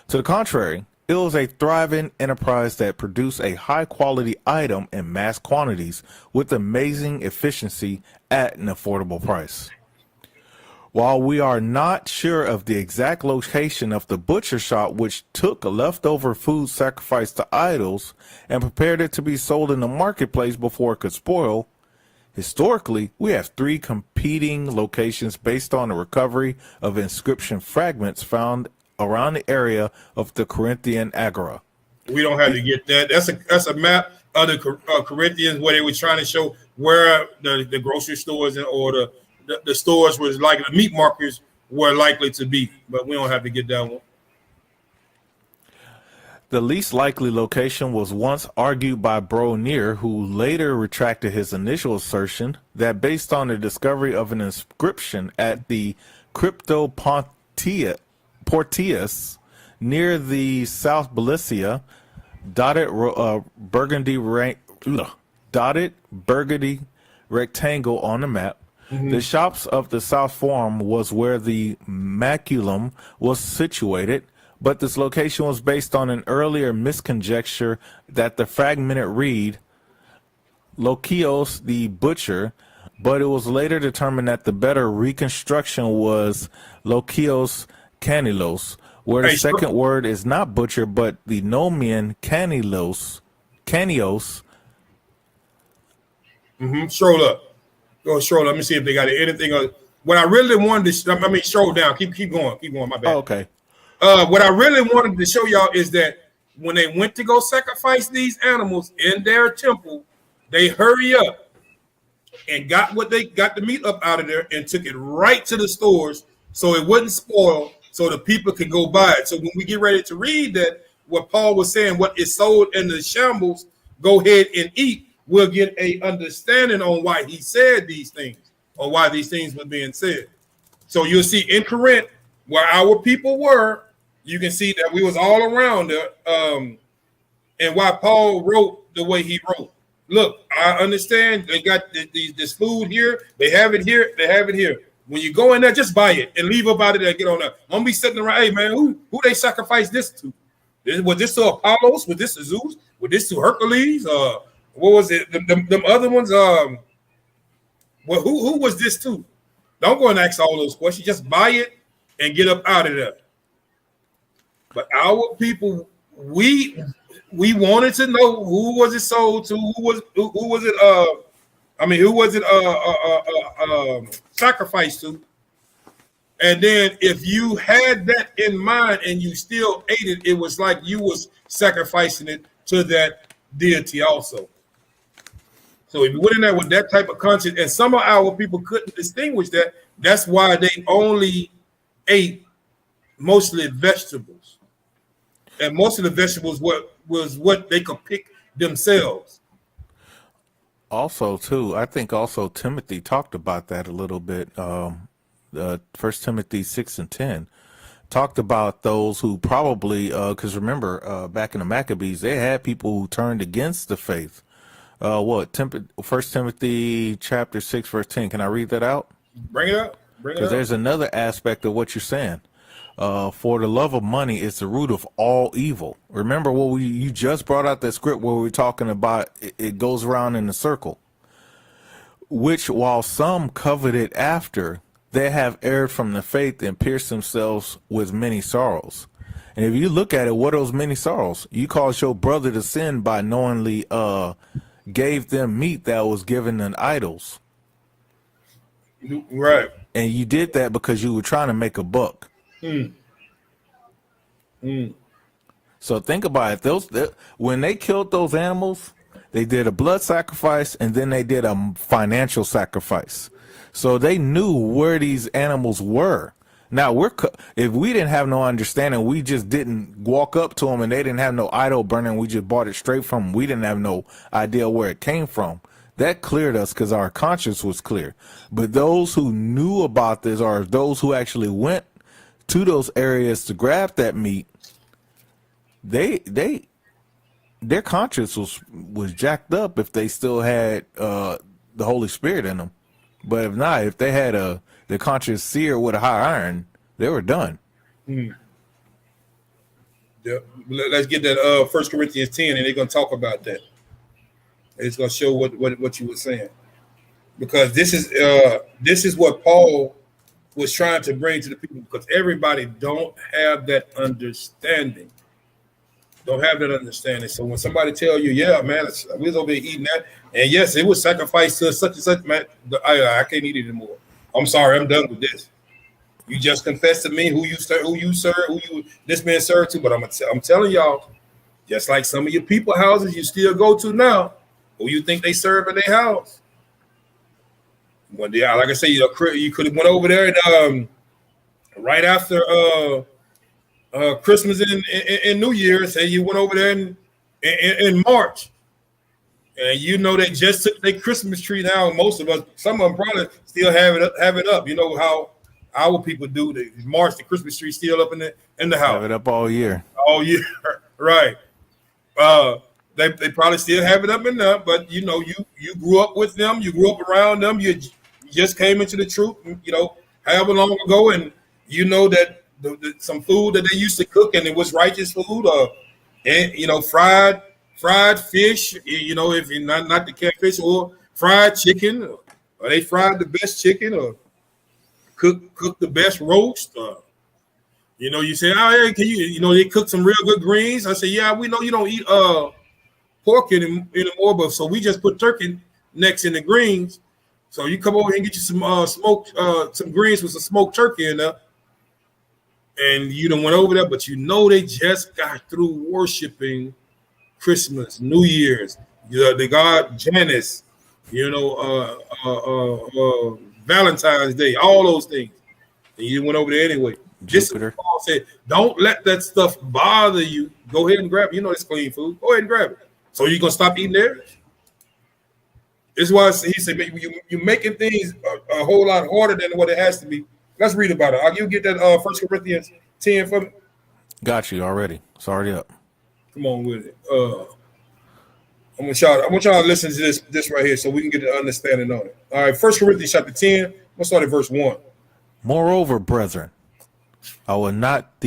To the contrary, it was a thriving enterprise that produced a high-quality item in mass quantities with amazing efficiency at an affordable price. While we are not sure of the exact location of the butcher shop which took leftover food sacrificed to idols and prepared it to be sold in the marketplace before it could spoil, historically, we have three competing locations based on the recovery of inscription fragments found around the area of the Corinthian Agora. We don't have to get that. That's a map of the Corinthians where they were trying to show where the grocery stores or the stores was likely, the meat markets were likely to be. But we don't have to get that one. The least likely location was once argued by Bronier, who later retracted his initial assertion that based on the discovery of an inscription at the Crypto Portius near the South Belicia, dotted burgundy rectangle on the map. The shops of the South Forum was where the maculum was situated, but this location was based on an earlier misconjecture that the fragmented read Lokios the butcher, but it was later determined that the better reconstruction was Lokios Canilos, where the second word is not butcher, but the Nomian Canios. Stroll up. Go stroll. Let me see if they got anything else. What I really wanted to, stroll down. Keep going. My bad. Oh, okay. What I really wanted to show y'all is that when they went to go sacrifice these animals in their temple, they hurry up and got the meat up out of there and took it right to the stores so it wouldn't spoil, so the people could go buy it. So when we get ready to read that, what Paul was saying, what is sold in the shambles, go ahead and eat. We'll get a understanding on why he said these things, or why these things were being said. So you'll see in Corinth, where our people were, you can see that we was all around there, and why Paul wrote the way he wrote. Look, I understand they got this food here, they have it here, they have it here. When you go in there, just buy it and leave about it and get on up. Don't be sitting around, hey man, who they sacrifice this to? Was this to Apollos? Was this to Zeus? Was this to Hercules? What was it? Them other ones? Well, who was this to? Don't go and ask all those questions. Just buy it and get up out of there. But our people, we wanted to know who was it sold to, who was it sacrificed to. And then if you had that in mind and you still ate it, it was like you was sacrificing it to that deity also. So if you went in there with that type of conscience, and some of our people couldn't distinguish that, that's why they only ate mostly vegetables. And most of the vegetables was what they could pick themselves. Also, too, I think also Timothy talked about that a little bit. 1 Timothy 6:10 talked about those who probably, because remember, back in the Maccabees, they had people who turned against the faith. 1 Timothy chapter 6 verse 10. Can I read that out? Bring it up. Because there's another aspect of what you're saying. For the love of money is the root of all evil. Remember what you just brought out that script where we're talking about it goes around in a circle. Which while some coveted after, they have erred from the faith and pierced themselves with many sorrows. And if you look at it, what are those many sorrows? You caused your brother to sin by knowingly gave them meat that was given in idols. Right. And you did that because you were trying to make a buck. So think about it. When they killed those animals, they did a blood sacrifice and then they did a financial sacrifice. So they knew where these animals were. Now, if we didn't have no understanding, we just didn't walk up to them and they didn't have no idol burning, we just bought it straight from them. We didn't have no idea where it came from. That cleared us because our conscience was clear. But those who knew about this, or those who actually went to those areas to grab that meat, their conscience was jacked up if they still had the Holy Spirit in them. But if not, if they had the conscience seared with a hot iron, they were done. Yeah. Let's get that 1 Corinthians 10, and they're going to talk about that. It's going to show what you were saying, because this is what Paul was trying to bring to the people, because everybody don't have that understanding. So when somebody tell you, yeah, man, we was over here eating that, and yes, it was sacrificed to such and such, man, I can't eat it anymore. I'm sorry, I'm done with this. You just confessed to me who you serve, this man served to. But I'm telling y'all, just like some of your people houses you still go to now, who you think they serve in their house. One day, like I say, you could have went over there and right after Christmas and New Year's, and you went over there in March, and you know they just took their Christmas tree down. Most of us, some of them probably still have it up. You know how our people do. They March the Christmas tree still up in the Have house it up all year. all year, right? Uh, they probably still have it up in there, but you know you grew up with them, you grew up around them, you just came into the truth, you know, however long ago, and you know that some food that they used to cook and it was righteous food, and you know fried fish, you know, if you're not the catfish, or fried chicken, or they fried the best chicken, or cook the best roast. You know, you say, oh, hey, can you know, they cook some real good greens. I say, yeah, we know you don't eat pork anymore, but so we just put turkey necks in the greens. So you come over here and get you some smoked some greens with some smoked turkey in there, and you done went over there, but you know they just got through worshiping Christmas, New Year's, the god Janus, you know, Valentine's Day, all those things, and you went over there anyway. Just as Jupiter. Paul said, don't let that stuff bother you. Go ahead and grab it. You know it's clean food. Go ahead and grab it. So you're gonna stop eating there? This is why he said you're making things a whole lot harder than what it has to be. Let's read about it. You get that 1 Corinthians 10 for me. Got you already. It's already up. Come on with it. I want y'all to listen to this right here so we can get an understanding on it. All right, 1 Corinthians chapter 10. Let's start at verse 1. Moreover, brethren, I will not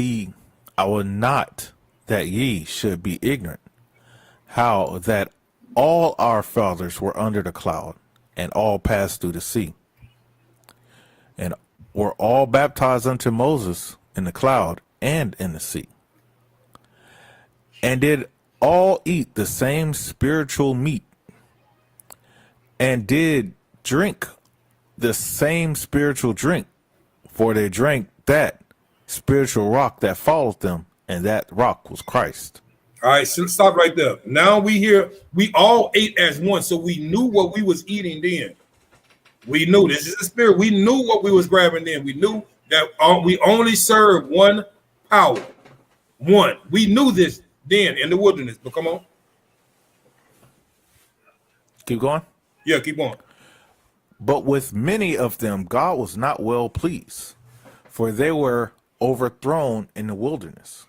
that ye should be ignorant, how that all our fathers were under the cloud, and all passed through the sea, and were all baptized unto Moses in the cloud and in the sea, and did all eat the same spiritual meat, and did drink the same spiritual drink, for they drank that spiritual rock that followed them, and that rock was Christ. All right, so let's stop right there. Now we all ate as one, so we knew what we was eating then. We knew this is the spirit. We knew what we was grabbing then. We knew that we only serve one power. One. We knew this then in the wilderness. But come on. Keep going. Yeah, keep on. But with many of them God was not well pleased, for they were overthrown in the wilderness.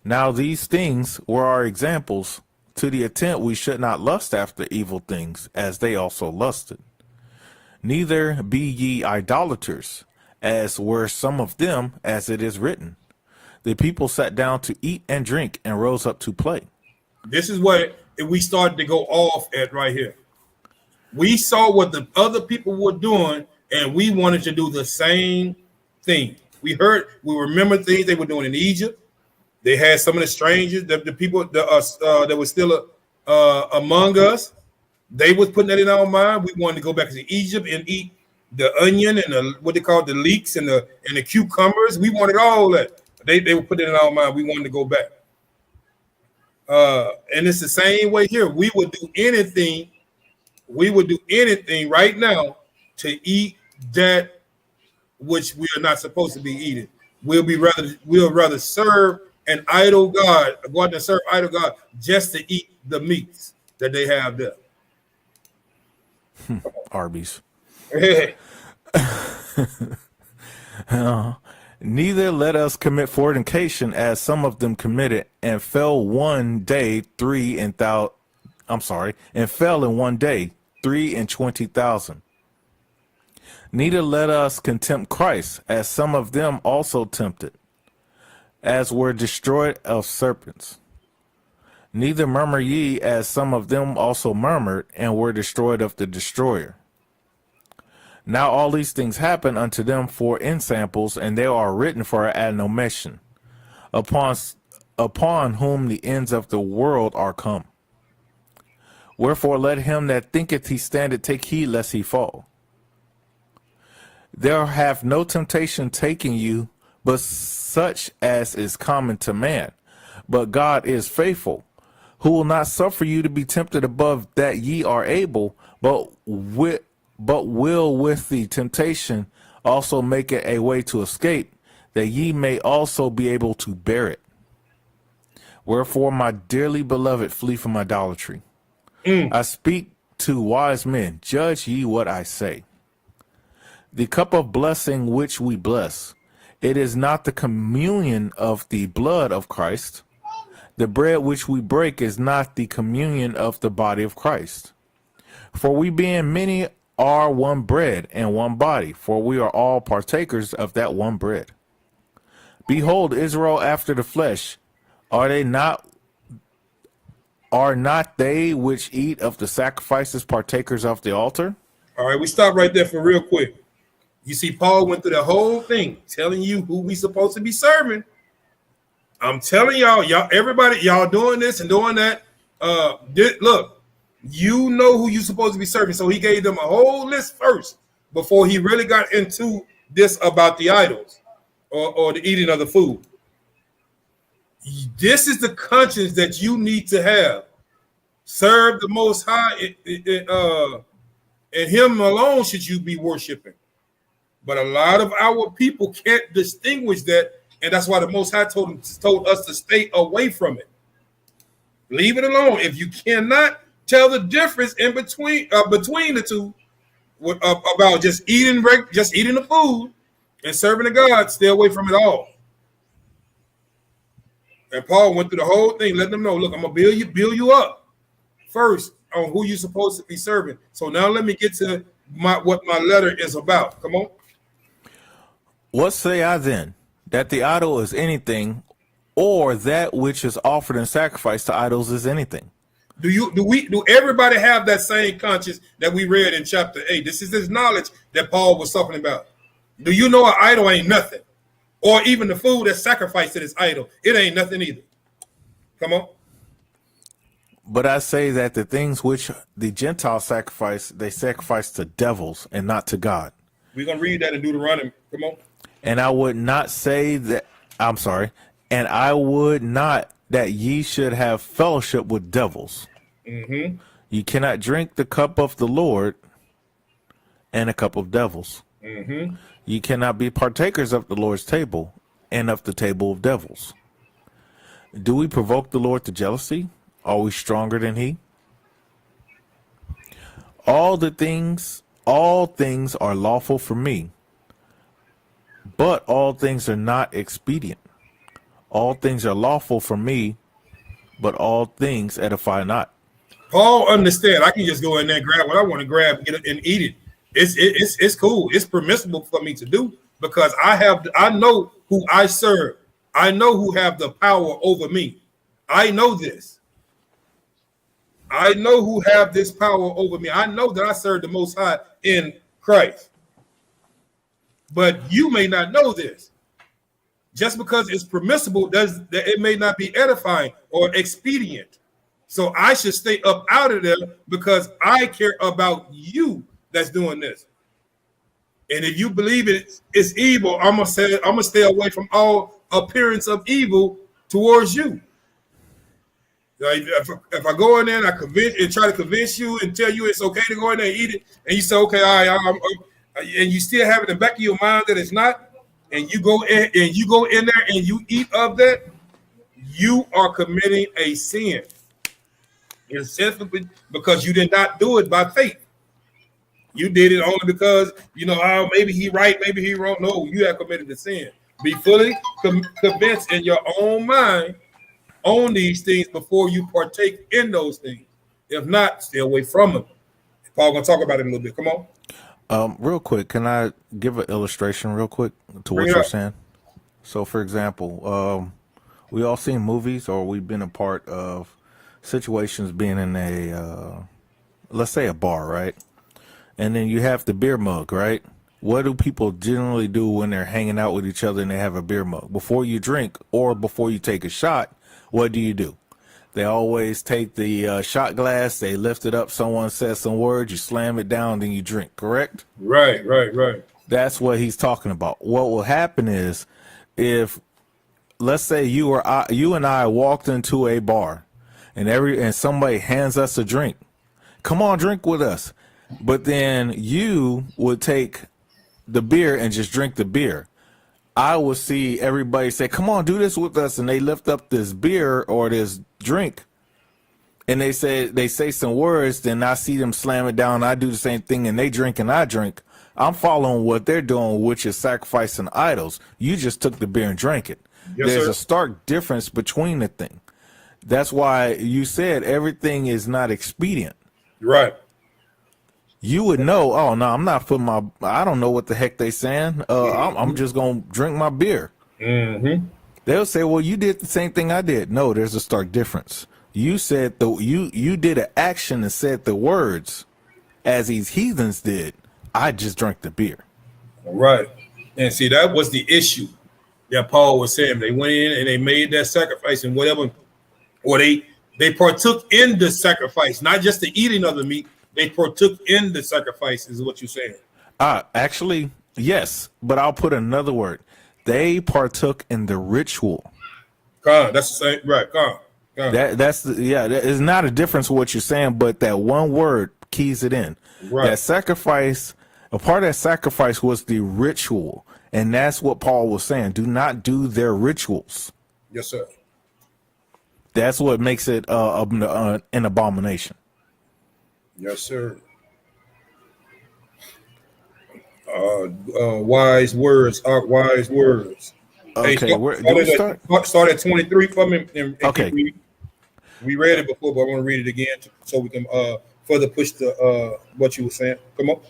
Now these things were our examples, to the intent we should not lust after evil things, as they also lusted. Neither be ye idolaters, as were some of them, as it is written. The people sat down to eat and drink, and rose up to play. This is what we started to go off at right here. We saw what the other people were doing, and we wanted to do the same thing. We remember things they were doing in Egypt. They had some of the strangers, the people that were still among us. They was putting that in our mind. We wanted to go back to Egypt and eat the onion and what they call the leeks and the cucumbers. We wanted all that. They were putting it in our mind. We wanted to go back. And it's the same way here. We would do anything. We would do anything right now to eat that which we are not supposed to be eating. We'll rather serve an idol god, go out and serve idol god just to eat the meats that they have there. Arby's. Neither let us commit fornication, as some of them committed, and fell in one day 320,000. Neither let us contempt Christ, as some of them also tempted, as were destroyed of serpents. Neither murmur ye, as some of them also murmured, and were destroyed of the destroyer. Now all these things happen unto them for ensamples, and they are written for our admonition, upon whom the ends of the world are come. Wherefore let him that thinketh he standeth take heed lest he fall. There hath no temptation taken you, but such as is common to man. But God is faithful, who will not suffer you to be tempted above that ye are able, but will with the temptation also make it a way to escape, that ye may also be able to bear it. Wherefore, my dearly beloved, flee from idolatry. I speak to wise men, judge ye what I say. The cup of blessing which we bless, it is not the communion of the blood of Christ. The bread which we break is not the communion of the body of Christ. For we being many are one bread and one body, for we are all partakers of that one bread. Behold, Israel after the flesh, are not they which eat of the sacrifices partakers of the altar? All right, we stop right there for real quick. You see, Paul went through the whole thing telling you who we supposed to be serving. I'm telling y'all, everybody, y'all doing this and doing that. Look, you know who you supposed to be serving. So he gave them a whole list first before he really got into this about the idols or the eating of the food. This is the conscience that you need to have. Serve the Most High, and Him alone should you be worshiping. But a lot of our people can't distinguish that, and that's why the Most High told us to stay away from it. Leave it alone. If you cannot tell the difference in between the two about just eating the food and serving the God, stay away from it all. And Paul went through the whole thing, letting them know, look, I'm gonna build you up first on who you're supposed to be serving. So now let me get to what my letter is about. Come on. What say I then? That the idol is anything, or that which is offered in sacrifice to idols is anything? Do everybody have that same conscience that we read in chapter 8? This is this knowledge that Paul was talking about. Do you know an idol ain't nothing? Or even the food that's sacrificed to this idol, it ain't nothing either. Come on. But I say that the things which the Gentiles sacrifice, they sacrifice to devils and not to God. We're going to read that in Deuteronomy. Come on. And I would not say that, and I would not that ye should have fellowship with devils. Mm-hmm. You cannot drink the cup of the Lord and a cup of devils. Mm-hmm. You cannot be partakers of the Lord's table and of the table of devils. Do we provoke the Lord to jealousy? Are we stronger than he? All things are lawful for me, but all things are not expedient. All things are lawful for me, but all things edify not. Paul understand. I can just go in there and grab what I want to grab, get it, and eat it. It's cool. It's permissible for me to do because I know who I serve. I know who have the power over me. I know this. I know who have this power over me. I know that I serve the Most High in Christ. But you may not know this. Just because it's permissible does that it may not be edifying or expedient. So I should stay up out of there because I care about you that's doing this. And if you believe it's evil, I'm gonna stay away from all appearance of evil towards you. Like if I go in there and try to convince you and tell you it's okay to go in there and eat it, and you say okay, all right, and you still have it in the back of your mind that it's not, and you go in there and you eat of that, you are committing a sin. It's simply because you did not do it by faith. You did it only because, maybe he right, maybe he wrong. No, you have committed the sin. Be fully convinced in your own mind on these things before you partake in those things. If not, stay away from them. Paul going to talk about it a little bit. Come on. Real quick, can I give an illustration real quick to what you're saying? So, for example, we all seen movies or we've been a part of situations being in let's say a bar, right? And then you have the beer mug, right? What do people generally do when they're hanging out with each other and they have a beer mug? Before you drink or before you take a shot, what do? They always take the shot glass, they lift it up, someone says some words, you slam it down, then you drink, correct? Right. That's what he's talking about. What will happen is if, let's say you and I walked into a bar and somebody hands us a drink, come on, drink with us. But then you would take the beer and just drink the beer. I will see everybody say, "Come on, do this with us," and they lift up this beer or this drink, and they say some words. Then I see them slam it down. I do the same thing, and they drink and I drink. I'm following what they're doing, which is sacrificing idols. You just took the beer and drank it. Yes, There's sir. a stark difference between the thing. That's why you said everything is not expedient. Right. You would know, oh no, I'm not putting my, I don't know what the heck they saying. I'm just gonna drink my beer. Mm-hmm. They'll say, well, you did the same thing I did. No, there's a stark difference. You said you did an action and said the words as these heathens did. I just drank the beer. Right. And see, that was the issue that Paul was saying. They went in and they made that sacrifice and whatever, or they partook in the sacrifice, not just the eating of the meat. They partook in the sacrifice, is what you're saying. Actually, yes, but I'll put another word. They partook in the ritual. That's the same, right? It's not a difference what you're saying, but that one word keys it in. Right. That sacrifice, a part of that sacrifice was the ritual, and that's what Paul was saying. Do not do their rituals. Yes, sir. That's what makes it an abomination. Yes, sir. Wise words are wise words. Okay, Hey, where do we start? Start at 23 for me. And Okay. We read it before, but I want to read it again so we can further push the what you were saying. Come on.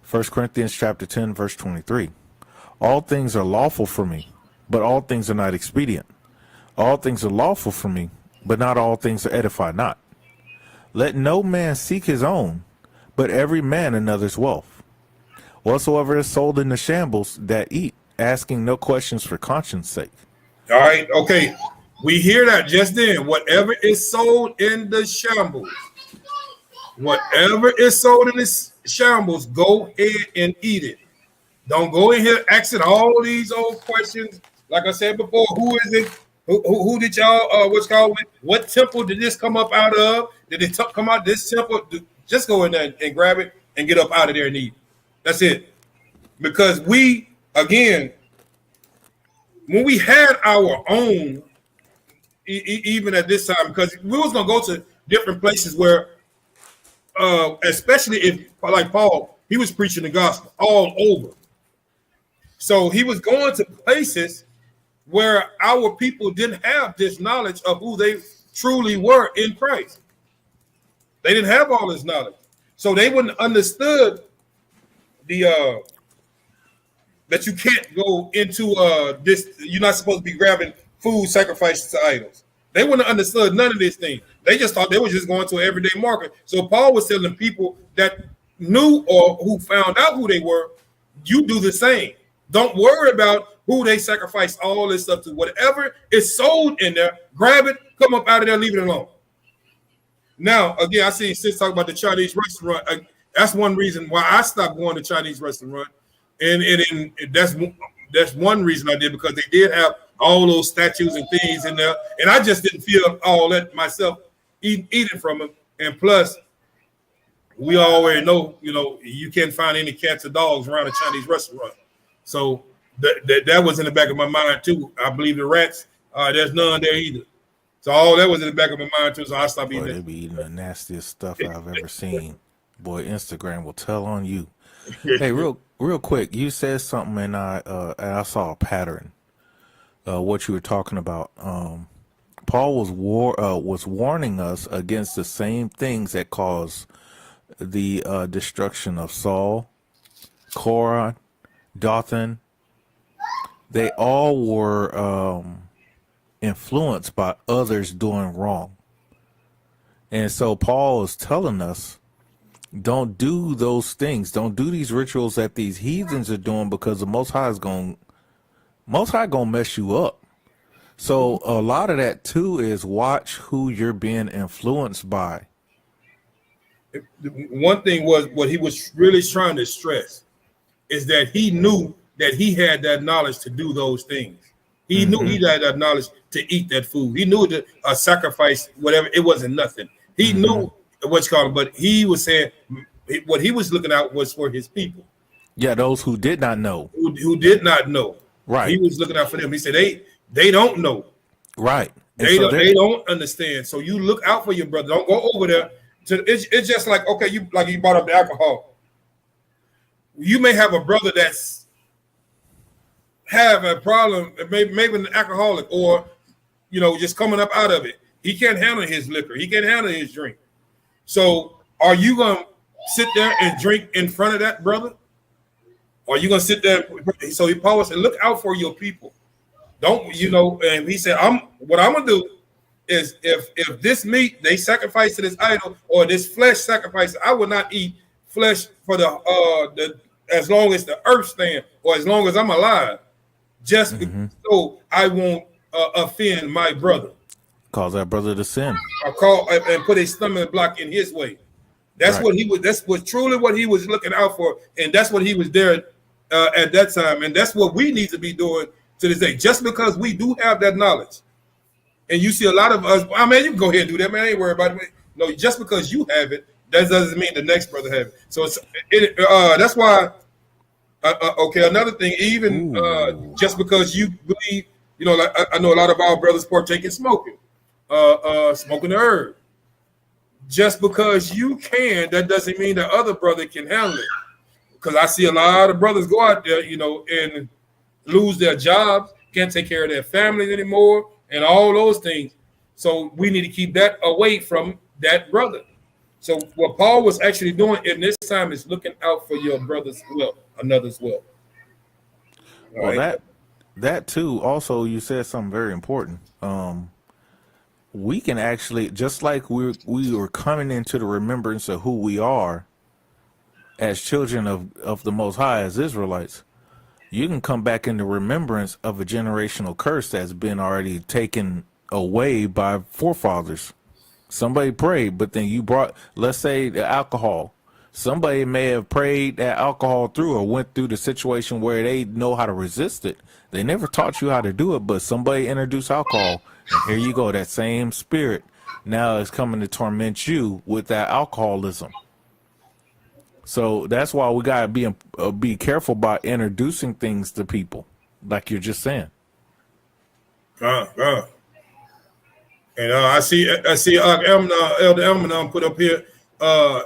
1 Corinthians chapter 10, verse 23. All things are lawful for me, but all things are not expedient. All things are lawful for me, but not all things are edify not. Let no man seek his own, but every man another's wealth. Whatsoever is sold in the shambles, that eat, asking no questions for conscience sake. All right. Okay. We hear that just then. Whatever is sold in the shambles, go ahead and eat it. Don't go in here asking all these old questions. Like I said before, who is it? Who did y'all, what's called? What temple did this come up out of? Did it come out this temple? Just go in there and grab it and get up out of there and eat. That's it. Because we, again, when we had our own, even at this time, because we was going to go to different places where, especially if, like Paul, he was preaching the gospel all over. So he was going to places where our people didn't have this knowledge of who they truly were in Christ. They didn't have all this knowledge. So they wouldn't understood the that you can't go into this, you're not supposed to be grabbing food sacrifices to idols. They wouldn't have understood none of this thing. They just thought they were just going to an everyday market. So Paul was telling people that knew or who found out who they were, you do the same. Don't worry about who they sacrifice all this stuff to. Whatever is sold in there, grab it, come up out of there, leave it alone. Now, again, I see sis talk about the Chinese restaurant. That's one reason why I stopped going to Chinese restaurant. And that's one reason I did, because they did have all those statues and things in there. And I just didn't feel all that myself eating from them. And plus, we already know, you can't find any cats or dogs around a Chinese restaurant. So that was in the back of my mind too. I believe the rats, there's none there either. So all that was in the back of my mind too. So I stopped eating. They be eating the nastiest stuff I've ever seen. Boy, Instagram will tell on you. Hey, real quick, you said something, and I saw a pattern. What you were talking about. Paul was warning us against the same things that caused the destruction of Saul, Korah, Dathan. They all were influenced by others doing wrong. And so Paul is telling us, don't do those things. Don't do these rituals that these heathens are doing, because the Most High gonna mess you up. So a lot of that too is watch who you're being influenced by. One thing was what he was really trying to stress is that he knew that he had that knowledge to do those things. He knew he had that knowledge to eat that food. He knew that a sacrifice, whatever, it wasn't nothing. He knew what's called, but he was saying what he was looking out was for his people. Yeah, those who did not know. Who did not know. Right. He was looking out for them. He said they don't know. Right. And They so don't understand. So you look out for your brother. Don't go over there. It's just like, okay, you brought up the alcohol. You may have a brother that's have a problem, maybe an alcoholic, or just coming up out of it. He can't handle his liquor. He can't handle his drink. So are you gonna sit there and drink in front of that brother? Or are you gonna sit there? So Paul said, look out for your people. Don't and he said, what I'm gonna do is if this meat they sacrifice to this idol, or this flesh sacrifice, I will not eat flesh for the as long as the earth stands, or as long as I'm alive, just so I won't offend my brother. Cause that brother to sin. I call and put a stumbling block in his way. That's Right. what he was. That's what truly what he was looking out for, and that's what he was there at that time, and that's what we need to be doing to this day. Just because we do have that knowledge, and you see a lot of us. I mean, you can go ahead and do that, man. I ain't worried about it. No, just because you have it, that doesn't mean the next brother have it. So that's why. Okay, another thing. Even just because you believe, like I know a lot of our brothers partake in smoking, smoking the herb. Just because you can, that doesn't mean the other brother can handle it. Because I see a lot of brothers go out there, and lose their jobs, can't take care of their families anymore, and all those things. So we need to keep that away from that brother. So what Paul was actually doing in this time is looking out for your brother's well, another's well. Well, right? that too. Also, you said something very important. We can actually, just like we were coming into the remembrance of who we are as children of the Most High, as Israelites, you can come back into remembrance of a generational curse that's been already taken away by forefathers. Somebody prayed, but then you brought, let's say, the alcohol. Somebody may have prayed that alcohol through, or went through the situation where they know how to resist it. They never taught you how to do it, but somebody introduced alcohol, and here you go. That same spirit now is coming to torment you with that alcoholism. So that's why we gotta be careful about introducing things to people, like you're just saying. And I see Elder Elman put up here.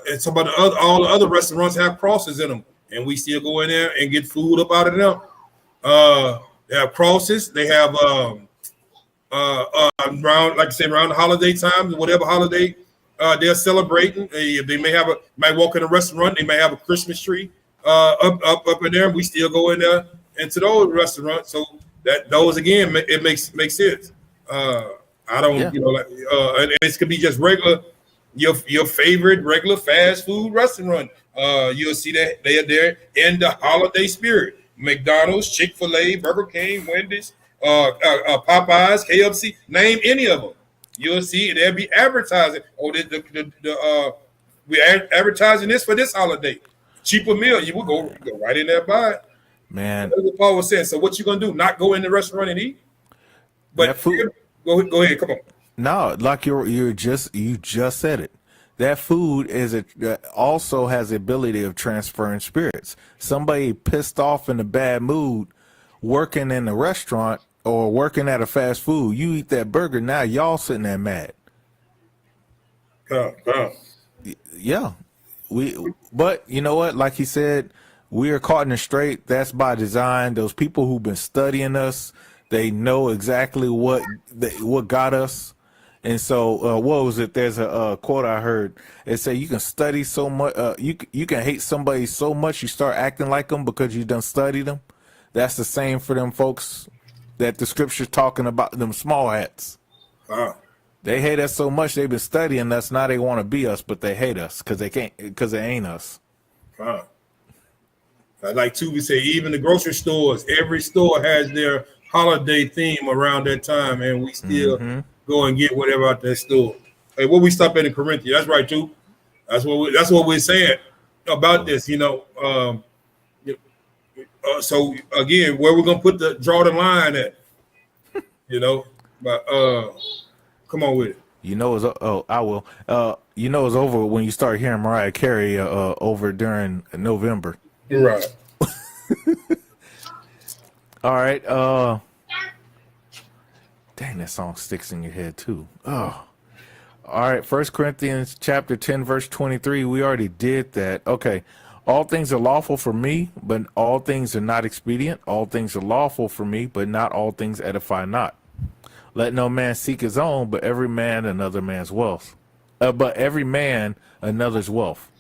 It's about all the other restaurants have crosses in them, and we still go in there and get food up out of them. They have crosses. They have around, like I say, around the holiday times, whatever holiday they're celebrating. They might walk in a restaurant. They may have a Christmas tree up in there. We still go in there into those restaurants. So that those again, it makes sense. I don't, it could be just regular, your favorite regular fast food restaurant. You'll see that they are there in the holiday spirit. McDonald's, Chick-fil-A, Burger King, Wendy's, Popeyes, KFC, name any of them. You'll see they'll be advertising. We're advertising this for this holiday. Cheaper meal, you will go right in there and buy it. Man, that's what Paul was saying. So what you gonna do? Not go in the restaurant and eat? But go ahead, come on. No, like you just said it. That food also has the ability of transferring spirits. Somebody pissed off in a bad mood, working in a restaurant or working at a fast food. You eat that burger, now y'all sitting there mad. Yeah, but you know what? Like he said, we are caught in the straight. That's by design. Those people who've been studying us, they know exactly what got us. And so, what was it? There's a quote I heard. It said, "You can study so much. You can hate somebody so much you start acting like them because you done studied them." That's the same for them folks that the scripture's talking about. Them small hats. They hate us so much they've been studying us. Now they want to be us, but they hate us because they ain't us. I like to say, even the grocery stores, every store has their holiday theme around that time, and we still go and get whatever out that store. Hey, what we stop at in Corinth? That's right too. That's what we're saying about this. So again, where we're gonna draw the line at? But come on with it. I will. It's over when you start hearing Mariah Carey over during November. Right. All right. Dang, that song sticks in your head too. Oh. All right. 1 Corinthians chapter 10, verse 23. We already did that. Okay. All things are lawful for me, but all things are not expedient. All things are lawful for me, but not all things edify not. Let no man seek his own, but every man another man's wealth. But every man another's wealth.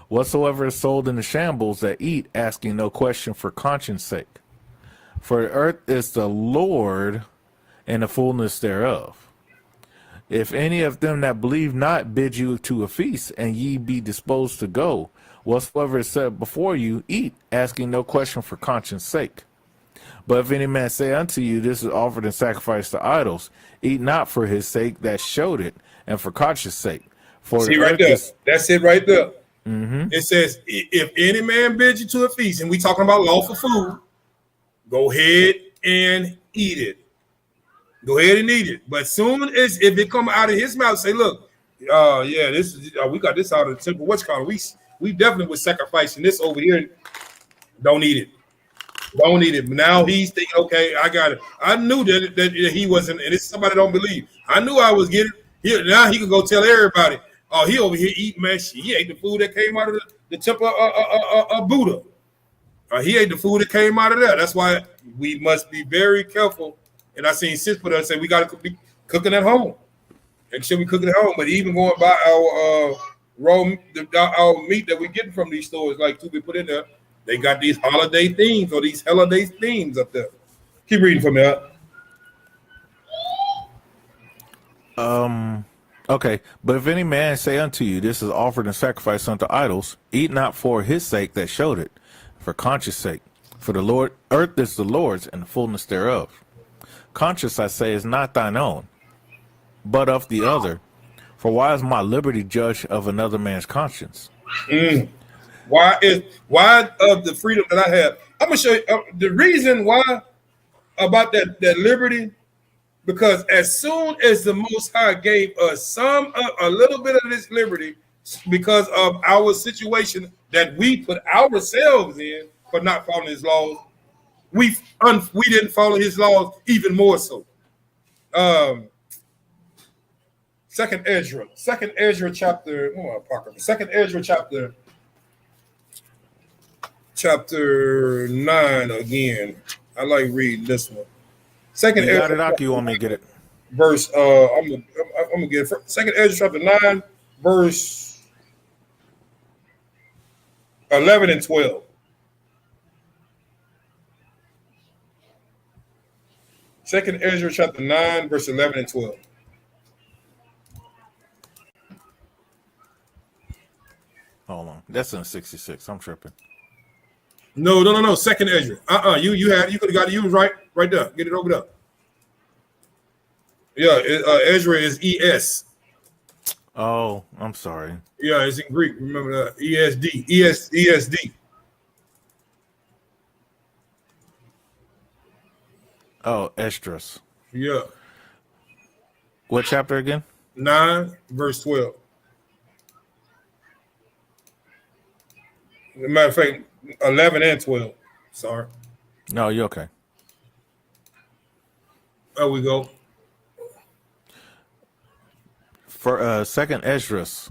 Whatsoever is sold in the shambles that eat, asking no question for conscience sake. For the earth is the Lord and the fullness thereof. If any of them that believe not bid you to a feast, and ye be disposed to go, whatsoever is set before you, eat, asking no question for conscience sake. But if any man say unto you, this is offered in sacrifice to idols, eat not for his sake that showed it, and for conscience sake. For See the right earth there. is That's it right there. It says, if any man bids you to a feast, and we talking about lawful food, go ahead and eat it. Go ahead and eat it. But soon as if it come out of his mouth, say, look, yeah, this is we got this out of the temple. What's called? We definitely was sacrificing this over here. Don't eat it. Don't eat it. Now he's thinking, okay, I got it. I knew that he wasn't, and it's somebody don't believe. I knew I was getting here. Now he can go tell everybody, oh, he over here eating, man. He ate the food that came out of the temple of Buddha. He ate the food that came out of there. That's why we must be very careful. And I seen sis put us say we got to be cooking at home. And should we cooking at home? But even going by our our meat that we getting from these stores, like to be put in there, they got these holiday themes or these holiday themes up there. Keep reading for me. Okay, but if any man say unto you, this is offered in sacrifice unto idols, eat not for his sake that showed it, for conscience sake. For the Lord, earth is the Lord's, and the fullness thereof. Conscience, I say, is not thine own, but of the other. For why is my liberty judged of another man's conscience? Why of the freedom that I have? I'm gonna show you the reason why about that liberty. Because as soon as the Most High gave us a little bit of this liberty, because of our situation that we put ourselves in for not following His laws, we didn't follow His laws even more so. Second Ezra chapter. Second Ezra chapter 9 again. I like reading this one. Second You got Ezra, it, Aki, you want me to get it? verse. I'm gonna get it. Second Ezra chapter 9, verse 11 and 12. Second Ezra chapter 9, verse 11 and 12. Hold on. That's in 66. I'm tripping. No. Second Ezra. You could have got it. You was right there. Get it over there. Yeah, Ezra is ES. Oh, I'm sorry. Yeah, it's in Greek. Remember that. ESD. Oh, Esdras. Yeah. What chapter again? 9, verse 12. As a matter of fact, 11 and 12. Sorry. No, you're okay. There we go. For Second Esdras,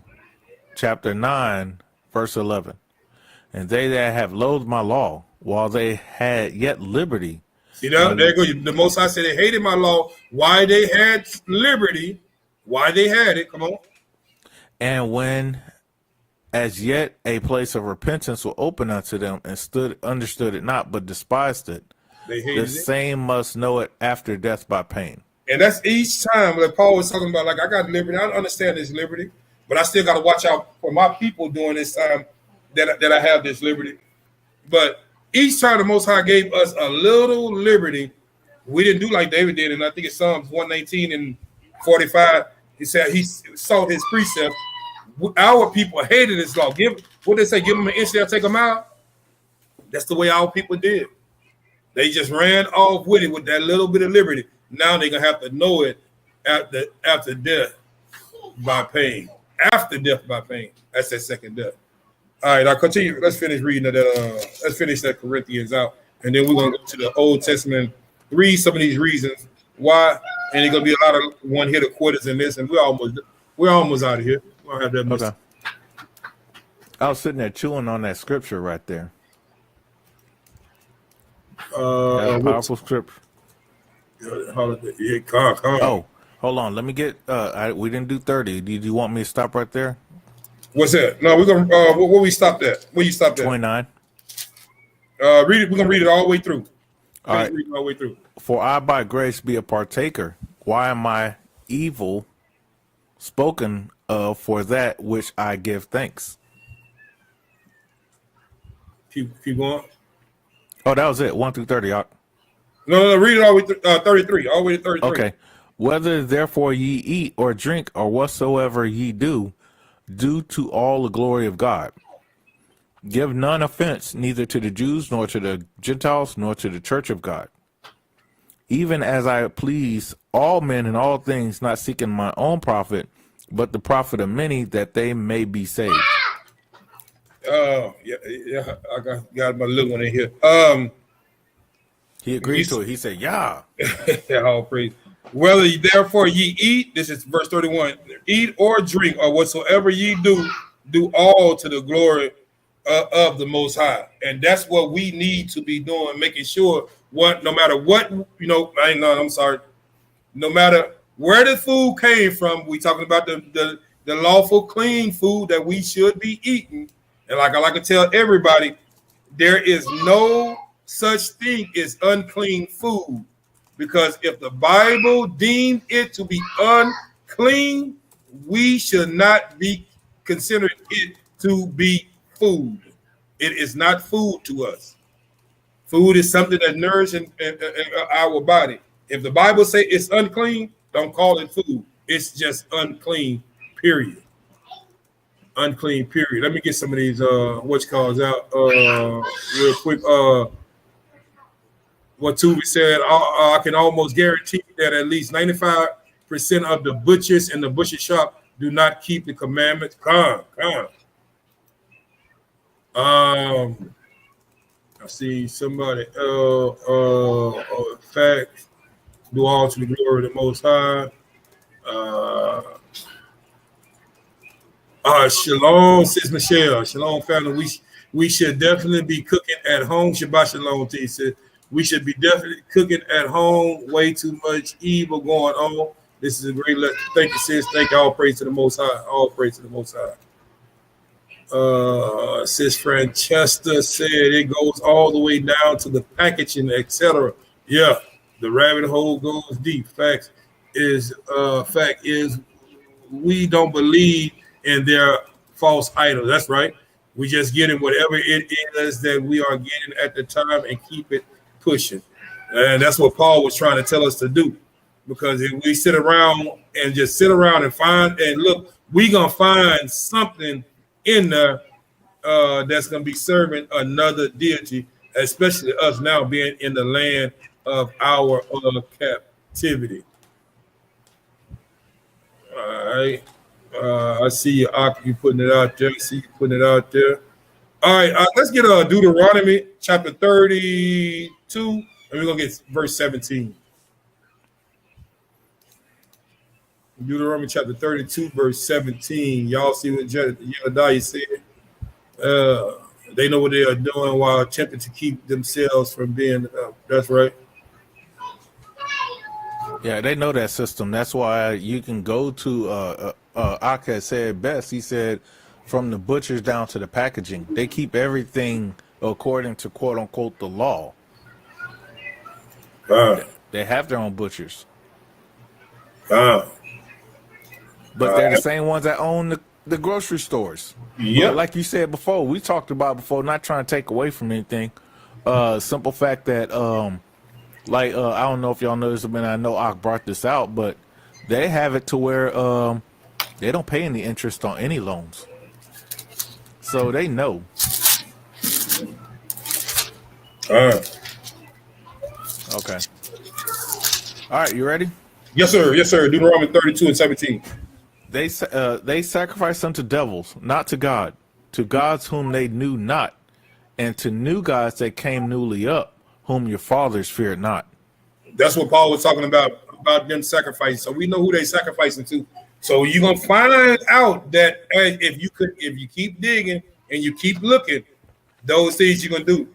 chapter 9, verse 11. And they that have loathed my law, while they had yet liberty. See that? There you go. The Most High said they hated my law. Why they had liberty? Why they had it? Come on. And when as yet a place of repentance will open unto them, and understood it not, but despised it, They hated the same must know it after death by pain. And that's each time that Paul was talking about, like, I got liberty. I understand this liberty, but I still got to watch out for my people during this time that I have this liberty. But each time the Most High gave us a little liberty, we didn't do like David did. And I think it's Psalms 119 and 45. He said he sought his precept. Our people hated his law. What they say? Give them an inch, they'll take them out. That's the way our people did. They just ran off with it with that little bit of liberty. Now they're gonna have to know it after death by pain. After death by pain. That's that second death. All right, I'll continue. Let's finish reading that. Let's finish that Corinthians out. and then we're gonna go to the Old Testament, read some of these reasons why, and it's gonna be a lot of one hitter quitters in this, and we're almost out of here. We don't have that much. Okay. I was sitting there chewing on that scripture right there. That's a powerful scripture. Yeah, come. Oh, hold on. Let me get. We didn't do 30. Did you want me to stop right there? What's that? No, we're gonna. Where we stopped at? Where you stopped at? 29. Read it. We're gonna read it all the way through. All right. Read it all the way through. For I by grace be a partaker. Why am I evil spoken of for that which I give thanks? Keep going. Oh, that was it. 1 through 30. No. Read it all the way through 33. All the way to 33. Okay. Whether therefore ye eat or drink or whatsoever ye do to all the glory of God. Give none offense neither to the Jews nor to the Gentiles nor to the church of God. Even as I please all men in all things, not seeking my own profit, but the profit of many, that they may be saved. Yeah. I got my little one in here. He agreed to it. He said, "Yeah." All praise. Whether therefore ye eat, this is verse 31. Eat or drink or whatsoever ye do all to the glory of the Most High, and that's what we need to be doing, making sure no matter what I'm sorry, no matter where the food came from, we talking about the lawful clean food that we should be eating. And like I like to tell everybody, there is no such thing as unclean food, because if the Bible deemed it to be unclean, we should not be considering it to be food. It is not food to us. Food is something that nourishes our body. If the Bible say it's unclean, don't call it food. It's just unclean, period. Unclean, period. Let me get some of these what's calls out real quick. What Tuvi said, I can almost guarantee that at least 95% of the butchers in the butcher shop do not keep the commandments. Come. I see somebody. Fact, do all to the glory of the Most High. Shalom, sis Michelle. Shalom, family. We should definitely be cooking at home. Shabbat shalom to you, sis. We should be definitely cooking at home. Way too much evil going on. This is a great lesson. Thank you, sis. Thank you. All praise to the Most High. All praise to the Most High. Sis Francesca said it goes all the way down to the packaging, etc. Yeah, the rabbit hole goes deep. Fact is we don't believe in their false idols. That's right. We just getting whatever it is that we are getting at the time and keep it pushing. And that's what Paul was trying to tell us to do. Because if we sit around and find and look, we gonna find something in there that's going to be serving another deity, especially us now being in the land of our captivity. All right. I see you putting it out there. I see you putting it out there. All right. Let's get Deuteronomy chapter 32, and we're going to get verse 17. Deuteronomy chapter 32, verse 17. Y'all see what Jedediah said? They know what they are doing while attempting to keep themselves from being. That's right. Yeah, they know that system. That's why you can go to. Akka said best. He said, from the butchers down to the packaging, they keep everything according to quote unquote the law. They have their own butchers. But they're the same ones that own the grocery stores. Yeah. Like you said before, we talked about before, not trying to take away from anything. Simple fact that, I don't know if y'all know this, but I know Ak brought this out, but they have it to where they don't pay any interest on any loans. So they know. Okay. All right, you ready? Yes, sir. Yes, sir. Deuteronomy 32 and 17. They sacrifice unto devils, not to God, to gods whom they knew not, and to new gods that came newly up, whom your fathers feared not. That's what Paul was talking about them sacrificing. So we know who they sacrificing to. So you're gonna find out that if you keep digging and you keep looking, those things you're gonna do.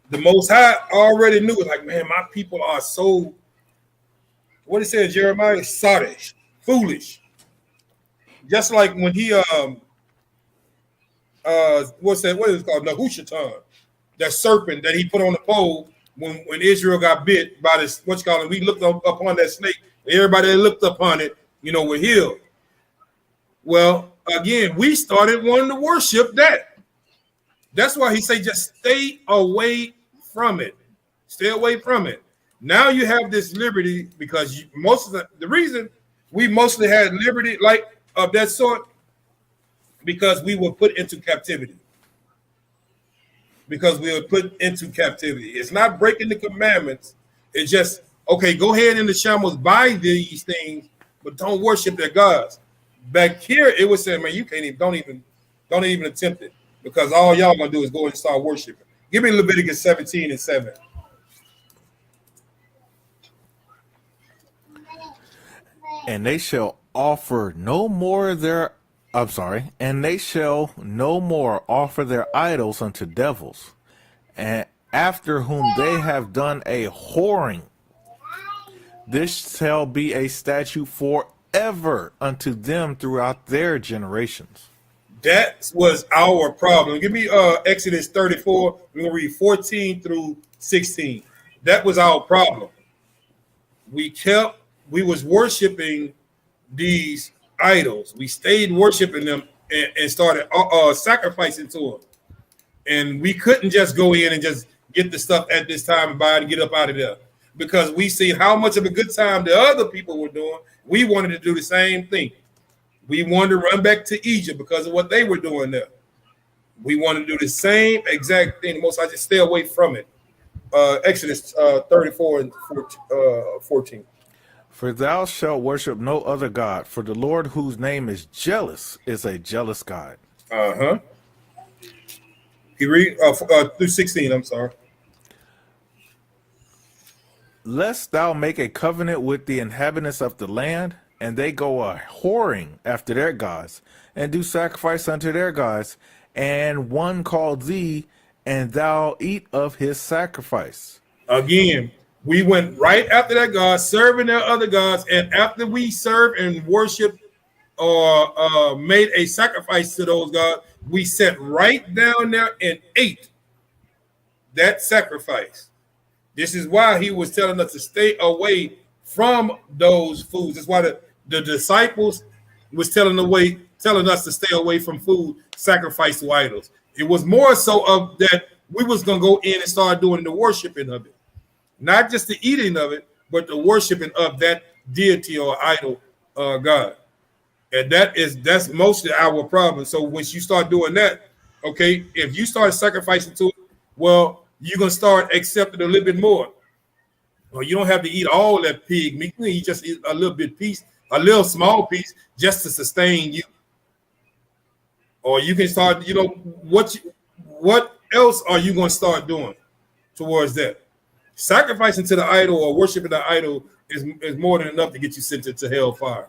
The Most High already knew it. Like, man, my people are so, what it said, Jeremiah, sottish, foolish. Just like when he what's that? What is it called? Nehushtan, that serpent that he put on the pole when Israel got bit by this, what's called, we looked up upon that snake. Everybody that looked upon it, were healed. Well, again, we started wanting to worship that. That's why he say just stay away from it. Stay away from it. Now you have this liberty because most of the reason we mostly had liberty like of that sort because we were put into captivity. Because we were put into captivity. It's not breaking the commandments. It's just, okay, go ahead in the shambles, buy these things, but don't worship their gods. Back here, it was saying, man, you can't even, don't even attempt it because all y'all gonna do is go and start worshiping. Give me Leviticus 17:7. And they shall offer no more their and they shall no more offer their idols unto devils, and after whom they have done a whoring. This shall be a statute forever unto them throughout their generations. That was our problem. Give me Exodus 34. We're gonna read 14 through 16. That was our problem. We was worshiping these idols. We stayed worshiping them and started sacrificing to them. And we couldn't just go in and just get the stuff at this time and buy it and get up out of there. Because we see how much of a good time the other people were doing. We wanted to do the same thing. We wanted to run back to Egypt because of what they were doing there. We wanted to do the same exact thing. The Most I just stay away from it. Exodus 34 and 14. For thou shalt worship no other God, for the Lord whose name is jealous is a jealous God. You read through 16, I'm sorry. Lest thou make a covenant with the inhabitants of the land, and they go a whoring after their gods, and do sacrifice unto their gods, and one call thee, and thou eat of his sacrifice. Again, we went right after that God, serving their other gods, and after we served and worshiped or made a sacrifice to those gods, we sat right down there and ate that sacrifice. This is why he was telling us to stay away from those foods. That's why the disciples was telling us to stay away from food sacrificed to idols. It was more so of that we was going to go in and start doing the worshiping of it. Not just the eating of it, but the worshiping of that deity or idol God. And that's mostly our problem. So once you start doing that, okay, if you start sacrificing to it, well, you're going to start accepting a little bit more. Well, you don't have to eat all that pig meat. You just eat a little bit piece, a little small piece just to sustain you. Or you can start, what else are you going to start doing towards that? Sacrificing to the idol or worshiping the idol is more than enough to get you sent to hellfire.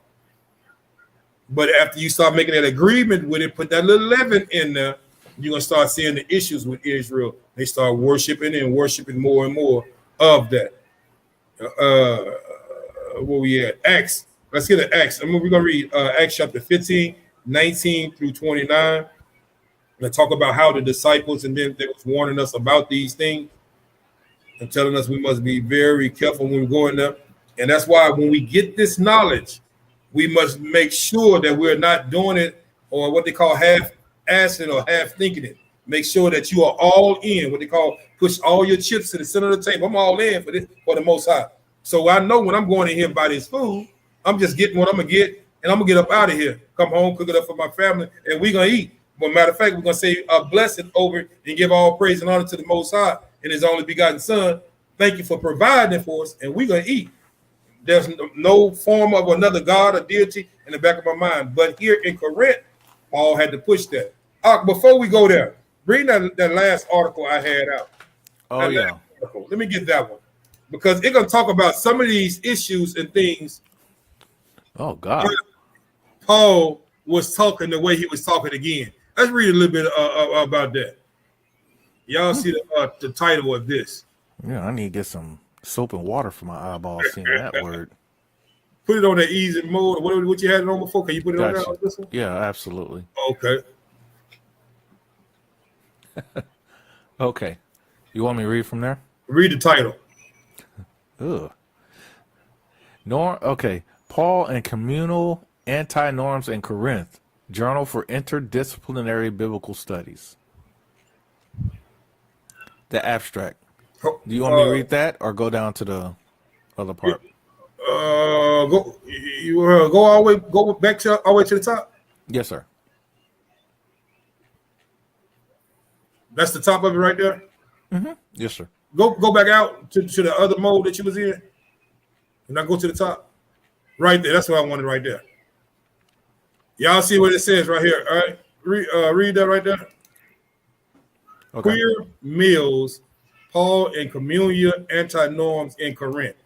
But after you start making that agreement with it, put that little leaven in there, you're going to start seeing the issues with Israel. They start worshiping and worshiping more and more of that. Where we at? Acts. Let's get to Acts. We're going to read Acts chapter 15, 19 through 29. And talk about how the disciples and then they was warning us about these things and telling us we must be very careful when we're going there. And that's why when we get this knowledge, we must make sure that we're not doing it or what they call half-assing or half-thinking it. Make sure that you are all in, what they call push all your chips to the center of the table. I'm all in for this, for the Most High. So I know when I'm going in here and buy this food, I'm just getting what I'm going to get, and I'm going to get up out of here, come home, cook it up for my family, and we're going to eat. But matter of fact, we're going to say a blessing over it and give all praise and honor to the Most High and his only begotten Son. Thank you for providing for us, and we're going to eat. There's no form of another God or deity in the back of my mind. But here in Corinth, Paul had to push that. Before we go there, bring that last article I had out. Oh, yeah. Let me get that one because it's gonna talk about some of these issues and things. Oh God. Paul was talking the way he was talking again. Let's read a little bit about that. Y'all see the title of this? Yeah, I need to get some soap and water for my eyeballs seeing that word. Put it on that easy mode. What you had it on before? Can you put it on Gotcha. there? This one? Yeah, absolutely. Okay. Okay. You want me to read from there? Read the title. Ugh. Okay. Paul and communal anti-norms in Corinth. Journal for Interdisciplinary Biblical Studies. The abstract. Do you want me to read that or go down to the other part? Go all the way. Go back to all the way to the top. Yes, sir. That's the top of it right there. Mm-hmm. Yes, sir. Go back out to the other mode that you was in, and now go to the top. Right there. That's what I wanted right there. Y'all see what it says right here. All right. Read that right there. Okay. Queer meals, Paul and communal anti-norms in Corinth.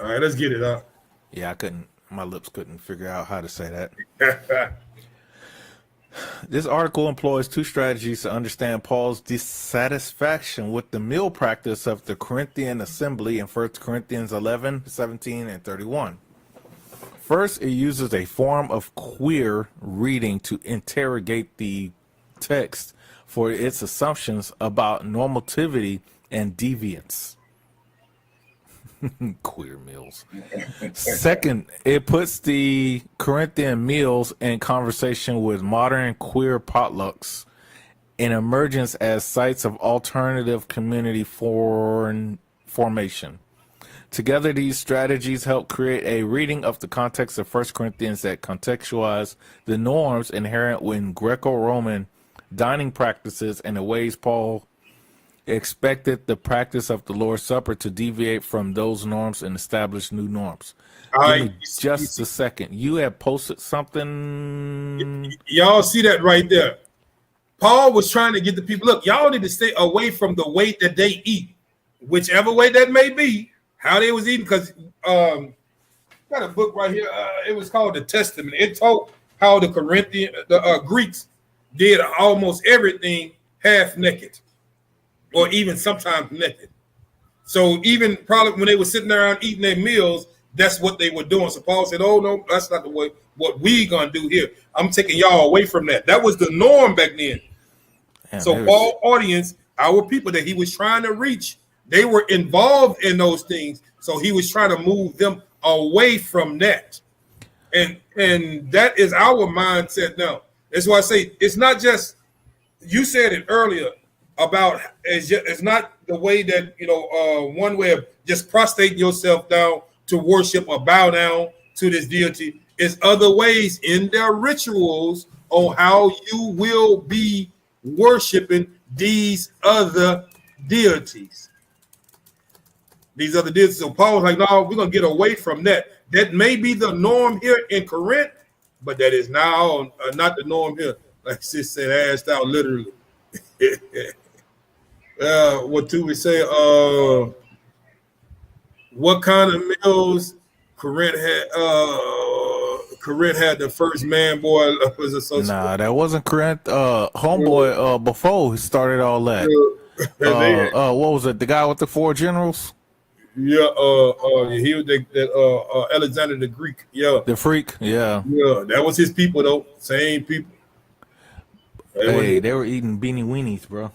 All right, let's get it up. Yeah, my lips couldn't figure out how to say that. This article employs two strategies to understand Paul's dissatisfaction with the meal practice of the Corinthian assembly in 1 Corinthians 11, 17, and 31. First, it uses a form of queer reading to interrogate the text for its assumptions about normativity and deviance. Queer meals. Second, it puts the Corinthian meals in conversation with modern queer potlucks in emergence as sites of alternative community formation. Together, these strategies help create a reading of the context of 1 Corinthians that contextualize the norms inherent in Greco-Roman dining practices and the ways Paul expected the practice of the Lord's Supper to deviate from those norms and establish new norms. Give me just a second. You had posted something. Y'all see that right there. Paul was trying to get the people, look, y'all need to stay away from the way that they eat, whichever way that may be, how they was eating, because got a book right here. It was called The Testament. It told how the Greeks did almost everything half naked, or even sometimes naked. So even probably when they were sitting around eating their meals, that's what they were doing. So Paul said, oh, no, that's not the way, what we going to do here. I'm taking y'all away from that. That was the norm back then. Man, so Paul's audience, our people that he was trying to reach, they were involved in those things. So he was trying to move them away from that. And that is our mindset now. That's why I say it's not just, you said it earlier, about it's not the way that, one way of just prostrating yourself down to worship or bow down to this deity. It's other ways in their rituals on how you will be worshiping these other deities. These other deities. So Paul was like, no, we're going to get away from that. That may be the norm here in Corinth, but that is now not the norm here. Like sis said, asked out literally. What do we say? What kind of meals Corinth had? Corinth had the first man boy was associated. Nah, that wasn't Corinth. Homeboy before he started all that. What was it? The guy with the 4 generals? Yeah, he was that Alexander the Greek. Yeah, the freak. Yeah, that was his people though. Same people. They were eating beanie weenies, bro.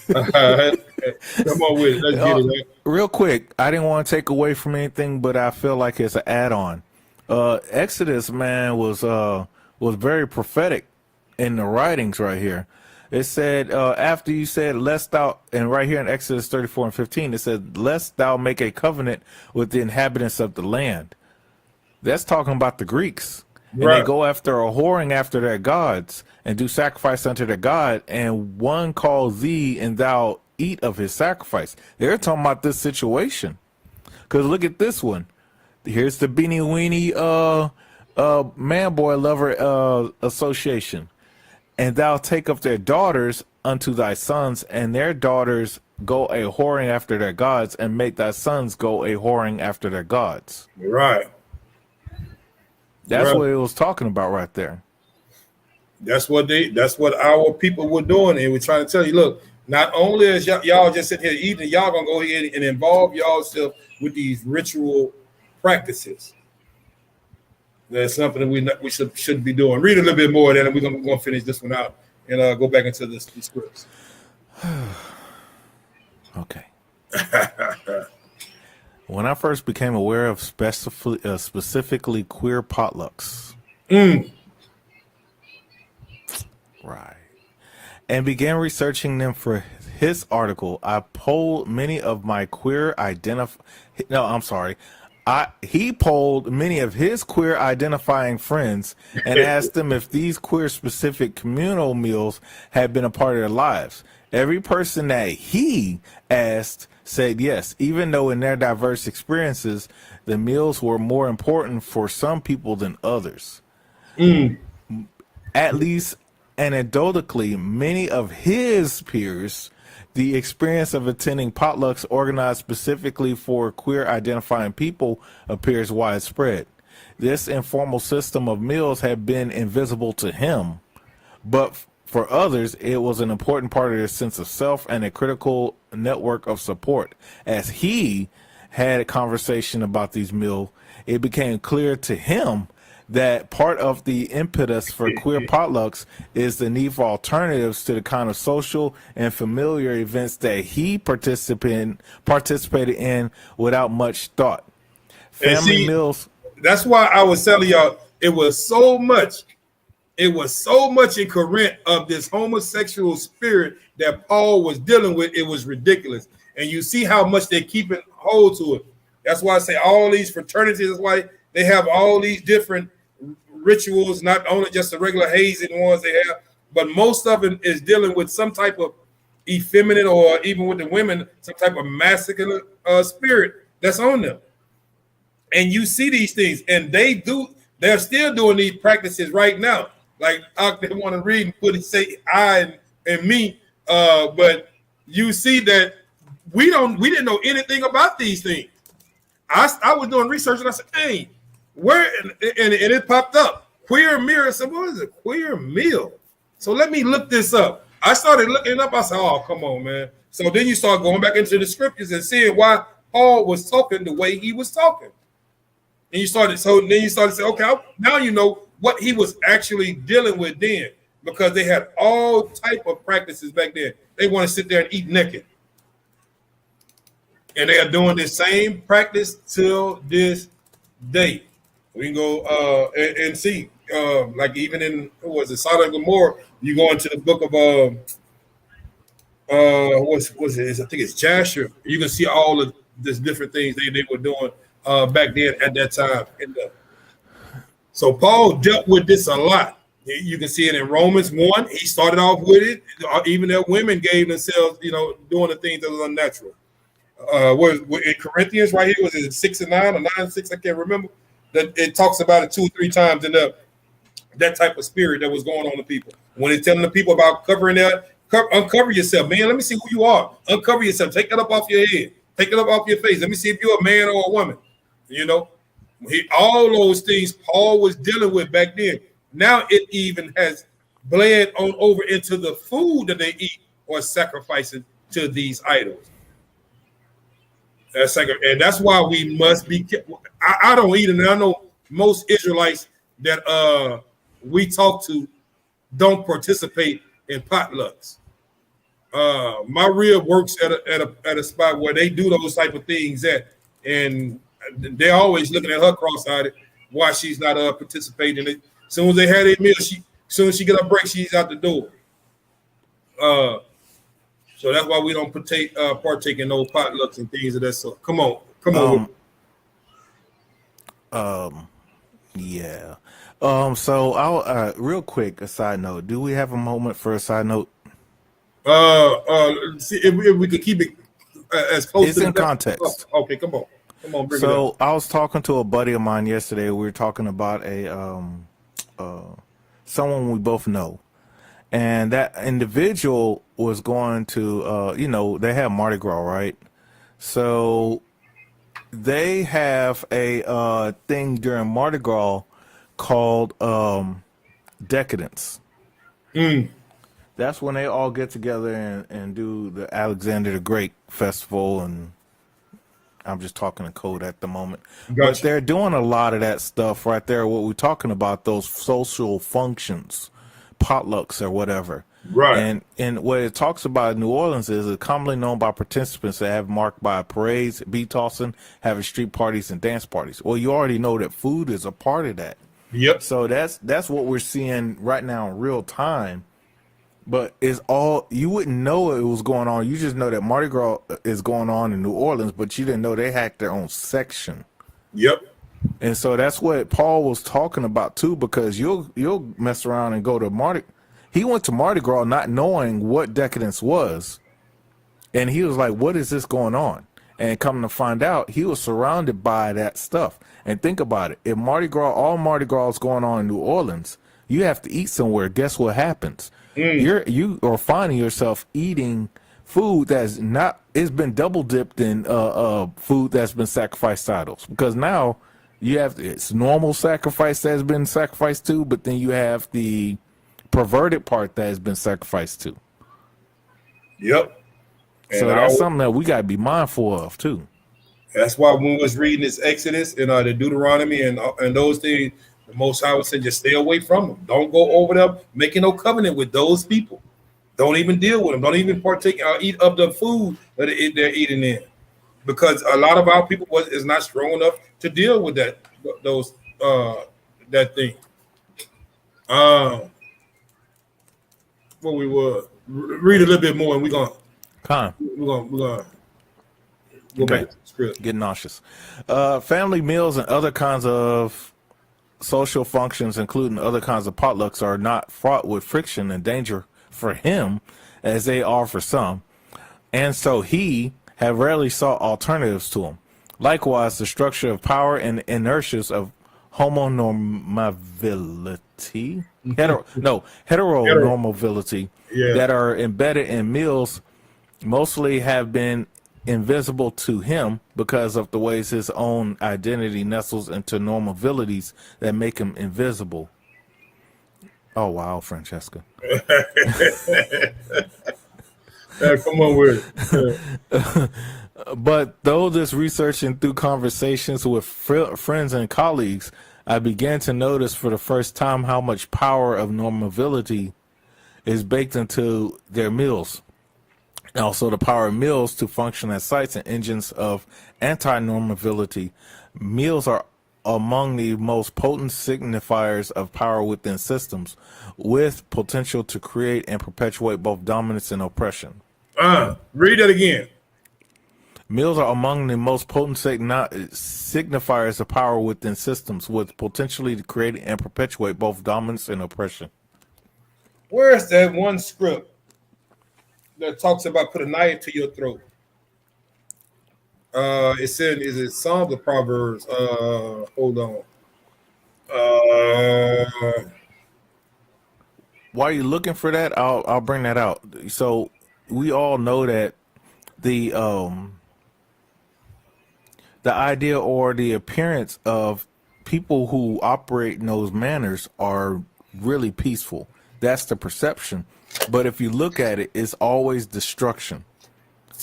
Come on with it. Let's get it, man. Real quick, I didn't want to take away from anything, but I feel like it's an add-on. Exodus, man, was very prophetic in the writings right here. It said, after you said, lest thou, and right here in Exodus 34 and 15, it said, lest thou make a covenant with the inhabitants of the land. That's talking about the Greeks. And They go after or whoring after their gods and do sacrifice unto their God, and one calls thee and thou eat of his sacrifice. They're talking about this situation. Because look at this one. Here's the beanie weenie man boy lover association. And thou take up their daughters unto thy sons, and their daughters go a whoring after their gods, and make thy sons go a whoring after their gods. Right. That's Right. what it was talking about right there. That's what our people were doing, and we're trying to tell you, look, not only is y'all just sitting here eating, y'all gonna go ahead and involve yourself with these ritual practices. That's something that we should be doing. Read a little bit more, then we're gonna finish this one out and go back into the scripts. Okay. When I first became aware of specifically queer potlucks, right, and began researching them for his article, I polled many of my queer he polled many of his queer identifying friends and asked them if these queer specific communal meals had been a part of their lives. Every person that he asked said yes, even though in their diverse experiences, the meals were more important for some people than others. At least anecdotally, many of his peers, the experience of attending potlucks organized specifically for queer identifying people appears widespread. This informal system of meals had been invisible to him, but for others, it was an important part of their sense of self and a critical network of support. As he had a conversation about these meals, it became clear to him that part of the impetus for queer potlucks is the need for alternatives to the kind of social and familiar events that he participated in without much thought. Family meals. That's why I was telling y'all it was so much in Corinth of this homosexual spirit that Paul was dealing with. It was ridiculous. And you see how much they keep it hold to it. That's why I say all these fraternities is like they have all these different rituals, not only just the regular hazing ones they have, but most of it is dealing with some type of effeminate, or even with the women, some type of masculine spirit that's on them. And you see these things, and they're still doing these practices right now. Like they want to read and put it, say I and me, but you see that we didn't know anything about these things. I was doing research and I said, hey, where and it popped up. Queer meal. I said, what is a queer meal? So let me look this up. I started looking it up. I said, oh, come on, man. So then you start going back into the scriptures and seeing why Paul was talking the way he was talking. And you started saying, okay, now you know what he was actually dealing with then, because they had all type of practices back then. They want to sit there and eat naked. And they are doing the same practice till this day. We can go and see, like even in Sodom and Gomorrah, you go into the book of what's it? I think it's Jasher. You can see all of these different things they were doing back then at that time. So Paul dealt with this a lot. You can see it in Romans 1. He started off with it. Even their women gave themselves, doing the things that was unnatural. In Corinthians right here, was it 6 and 9 or 9 and 6? I can't remember. That it talks about it 2 or 3 times in that type of spirit that was going on to people. When it's telling the people about covering uncover yourself, man. Let me see who you are. Uncover yourself. Take it up off your head. Take it up off your face. Let me see if you're a man or a woman. All those things Paul was dealing with back then. Now it even has bled on over into the food that they eat or sacrificing to these idols. And that's why we must be careful. I don't eat it, and I know most Israelites that we talk to don't participate in potlucks. My rib works at a spot where they do those type of things and they're always looking at her cross-eyed why she's not participating. As soon as they had a meal, as soon as she get a break, she's out the door. So that's why we don't partake in those potlucks and things of that sort. Come on. Yeah. So I'll real quick, a side note. Do we have a moment for a side note? See if we could keep it as close it's to in context. Okay, come on. Bring it up. I was talking to a buddy of mine yesterday. We were talking about someone we both know, and that individual was going to, they have Mardi Gras, right? So they have a thing during Mardi Gras called decadence. Mm, That's when they all get together and do the Alexander the Great festival, and I'm just talking in code at the moment. But gotcha. they're doing a lot of that stuff right there, what we're talking about, those social functions, potlucks or whatever. Right. And what it talks about in New Orleans is it's commonly known by participants that have marked by parades, beat tossing, having street parties and dance parties. Well, you already know that food is a part of that. Yep. So that's what we're seeing right now in real time. But it's all, you wouldn't know it was going on. You just know that Mardi Gras is going on in New Orleans, but you didn't know they had their own section. Yep. And so that's what Paul was talking about too, because you'll mess around and go to Mardi. He went to Mardi Gras not knowing what decadence was, and he was like, "What is this going on?" And coming to find out, he was surrounded by that stuff. And think about it: if all Mardi Gras is going on in New Orleans, you have to eat somewhere. Guess what happens? You are finding yourself eating food that's not, it's been double dipped in food that's been sacrificed to idols, because now you have, it's normal sacrifice that's been sacrificed to, but then you have the perverted part that has been sacrificed to. Yep. So And that's something that we got to be mindful of too. that's why when we was reading this Exodus and the Deuteronomy and those things, the Most High would say, just stay away from them. Don't go over there making no covenant with those people. Don't even deal with them. Don't even partake or eat of the food that they're eating in, because a lot of our people is not strong enough to deal with that thing. What we were read a little bit more, and we're gonna go back to the script. Get nauseous. Family meals and other kinds of social functions, including other kinds of potlucks, are not fraught with friction and danger for him as they are for some. And so he have rarely sought alternatives to them. Likewise, the structure of power and inertias of homonormability, heteronormability Yeah. that are embedded in meals mostly have been invisible to him because of the ways his own identity nestles into normabilities that make him invisible. Oh, wow, Francesca. Come on with it. But though this research and through conversations with friends and colleagues, I began to notice for the first time how much power of normability is baked into their meals. Also, the power of meals to function as sites and engines of anti-normability. Meals are among the most potent signifiers of power within systems, with potential to create and perpetuate both dominance and oppression. Read that again. Meals are among the most potent signifiers of power within systems, with potentially to create and perpetuate both dominance and oppression. Where's that one script that talks about put a knife to your throat? It said, is it Psalms or Proverbs? Hold on. While you're looking for that, I'll bring that out. So we all know that the idea or the appearance of people who operate in those manners are really peaceful. That's the perception. But if you look at it, it's always destruction.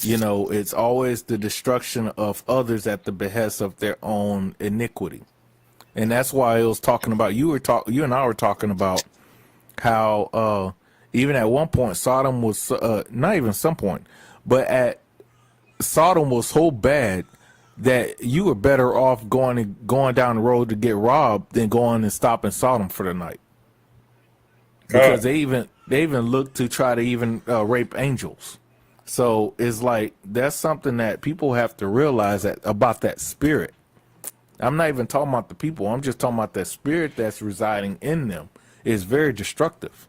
It's always the destruction of others at the behest of their own iniquity. And that's why it was talking about, you and I were talking about how even at one point Sodom was not even some point, but at Sodom was so bad that you were better off going down the road to get robbed than going and stopping Sodom for the night, because they even looked to try to even rape angels. So it's like, that's something that people have to realize about that spirit. I'm not even talking about the people. I'm just talking about that spirit that's residing in them is very destructive.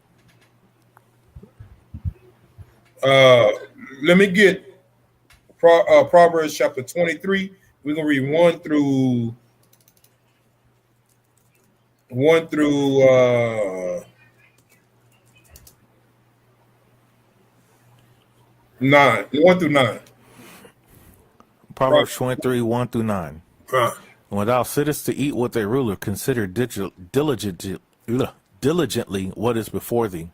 Let me get Proverbs chapter 23. We're gonna read one through 1 through 9. Proverbs 23, 1 through 9. Right. When thou sittest to eat with a ruler, consider diligently what is before thee,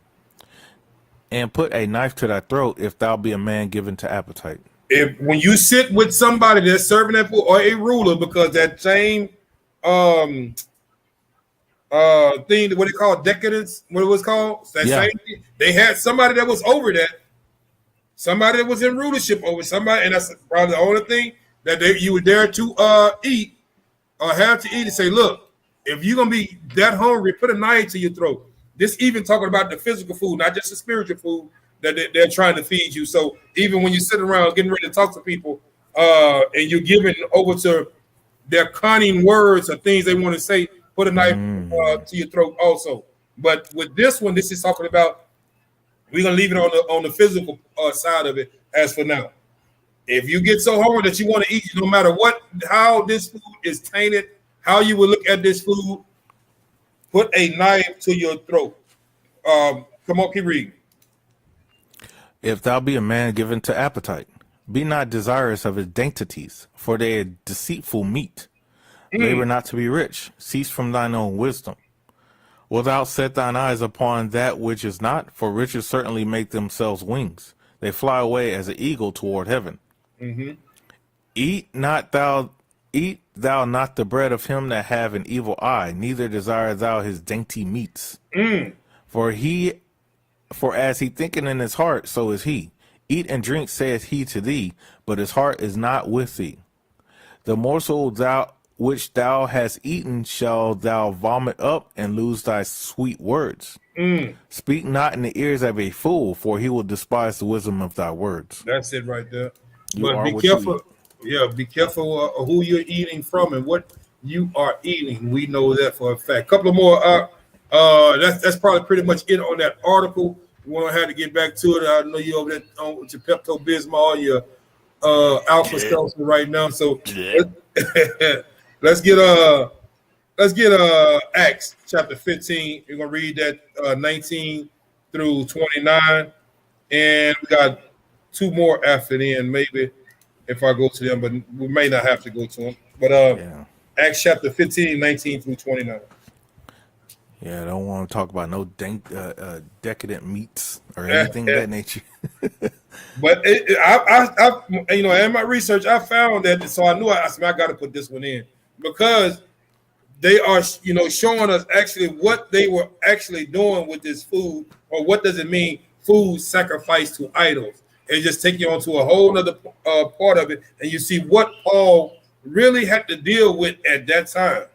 and put a knife to thy throat if thou be a man given to appetite. When you sit with somebody that's serving that food or a ruler, because that same thing, what they call decadence, what it was called, that Yeah. same thing, they had somebody that was over that, somebody that was in rulership over somebody, and that's probably the only thing that you were there to eat or have to eat, and say, look, if you're gonna be that hungry, put a knife to your throat. This even talking about the physical food, not just the spiritual food that they're trying to feed you. So even when you sit around getting ready to talk to people, and you're giving over to their cunning words or things they want to say, put a knife to your throat also. But with this one, this is talking about, we're gonna leave it on the physical side of it as for now. If you get so hungry that you want to eat, no matter how this food is tainted, how you will look at this food, put a knife to your throat. Come on, keep reading. If thou be a man given to appetite, be not desirous of his dainties, for they are deceitful meat. Labor not to be rich. Cease from thine own wisdom. Without set thine eyes upon that which is not, for riches certainly make themselves wings. They fly away as an eagle toward heaven. Eat thou not the bread of him that have an evil eye, neither desire thou his dainty meats. For as he thinketh in his heart, so is he. Eat and drink, saith he to thee, but his heart is not with thee. The morsel which thou hast eaten shall thou vomit up, and lose thy sweet words. Speak not in the ears of a fool, for he will despise the wisdom of thy words. That's it right there. You But are be what you careful. Yeah, be careful of who you're eating from and what you are eating. We know that for a fact. Couple of more. That's probably pretty much it on that article. We won't have to get back to it. I know you over there with your Pepto Bismol, your Alpha Seltzer right now. So let's get Acts chapter 15. We're gonna read that 19 through 29, and we got two more after then, maybe, if I go to them, but we may not have to go to them. But Acts chapter 15, 19 through 29. Yeah, I don't want to talk about no decadent meats or anything of that nature. But I in my research, I found that, so I knew I got to put this one in, because they are, showing us actually what they were actually doing with this food, or what does it mean, food sacrificed to idols. And just take you on to a whole other part of it, and you see what Paul really had to deal with at that time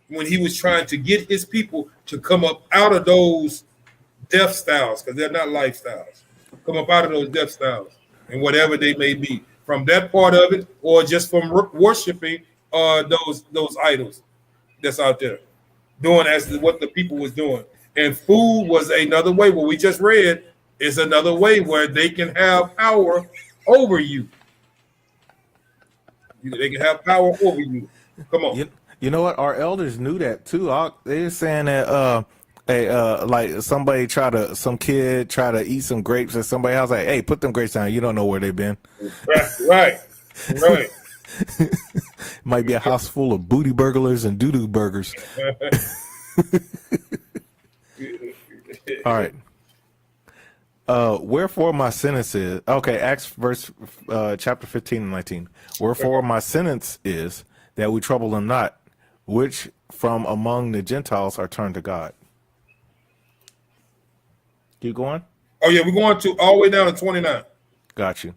when he was trying to get his people to come up out of those death styles, because they're not lifestyles. Come up out of those death styles, and whatever they may be, from that part of it, or just from worshiping those idols that's out there, doing as what the people was doing. And food was another way. What we just read is another way where they can have power over you. They can have power over you. Come on. You know what? Our elders knew that too. They're saying that like some kid try to eat some grapes at somebody's house, like, hey, put them grapes down. You don't know where they've been. Right. Might be a house full of booty burglars and doo-doo burgers. All right. Wherefore my sentence is, Acts chapter 15 and 19. Wherefore my sentence is that we trouble them not, which from among the Gentiles are turned to God. Keep going. Oh yeah, we're going to all the way down to 29. Got you.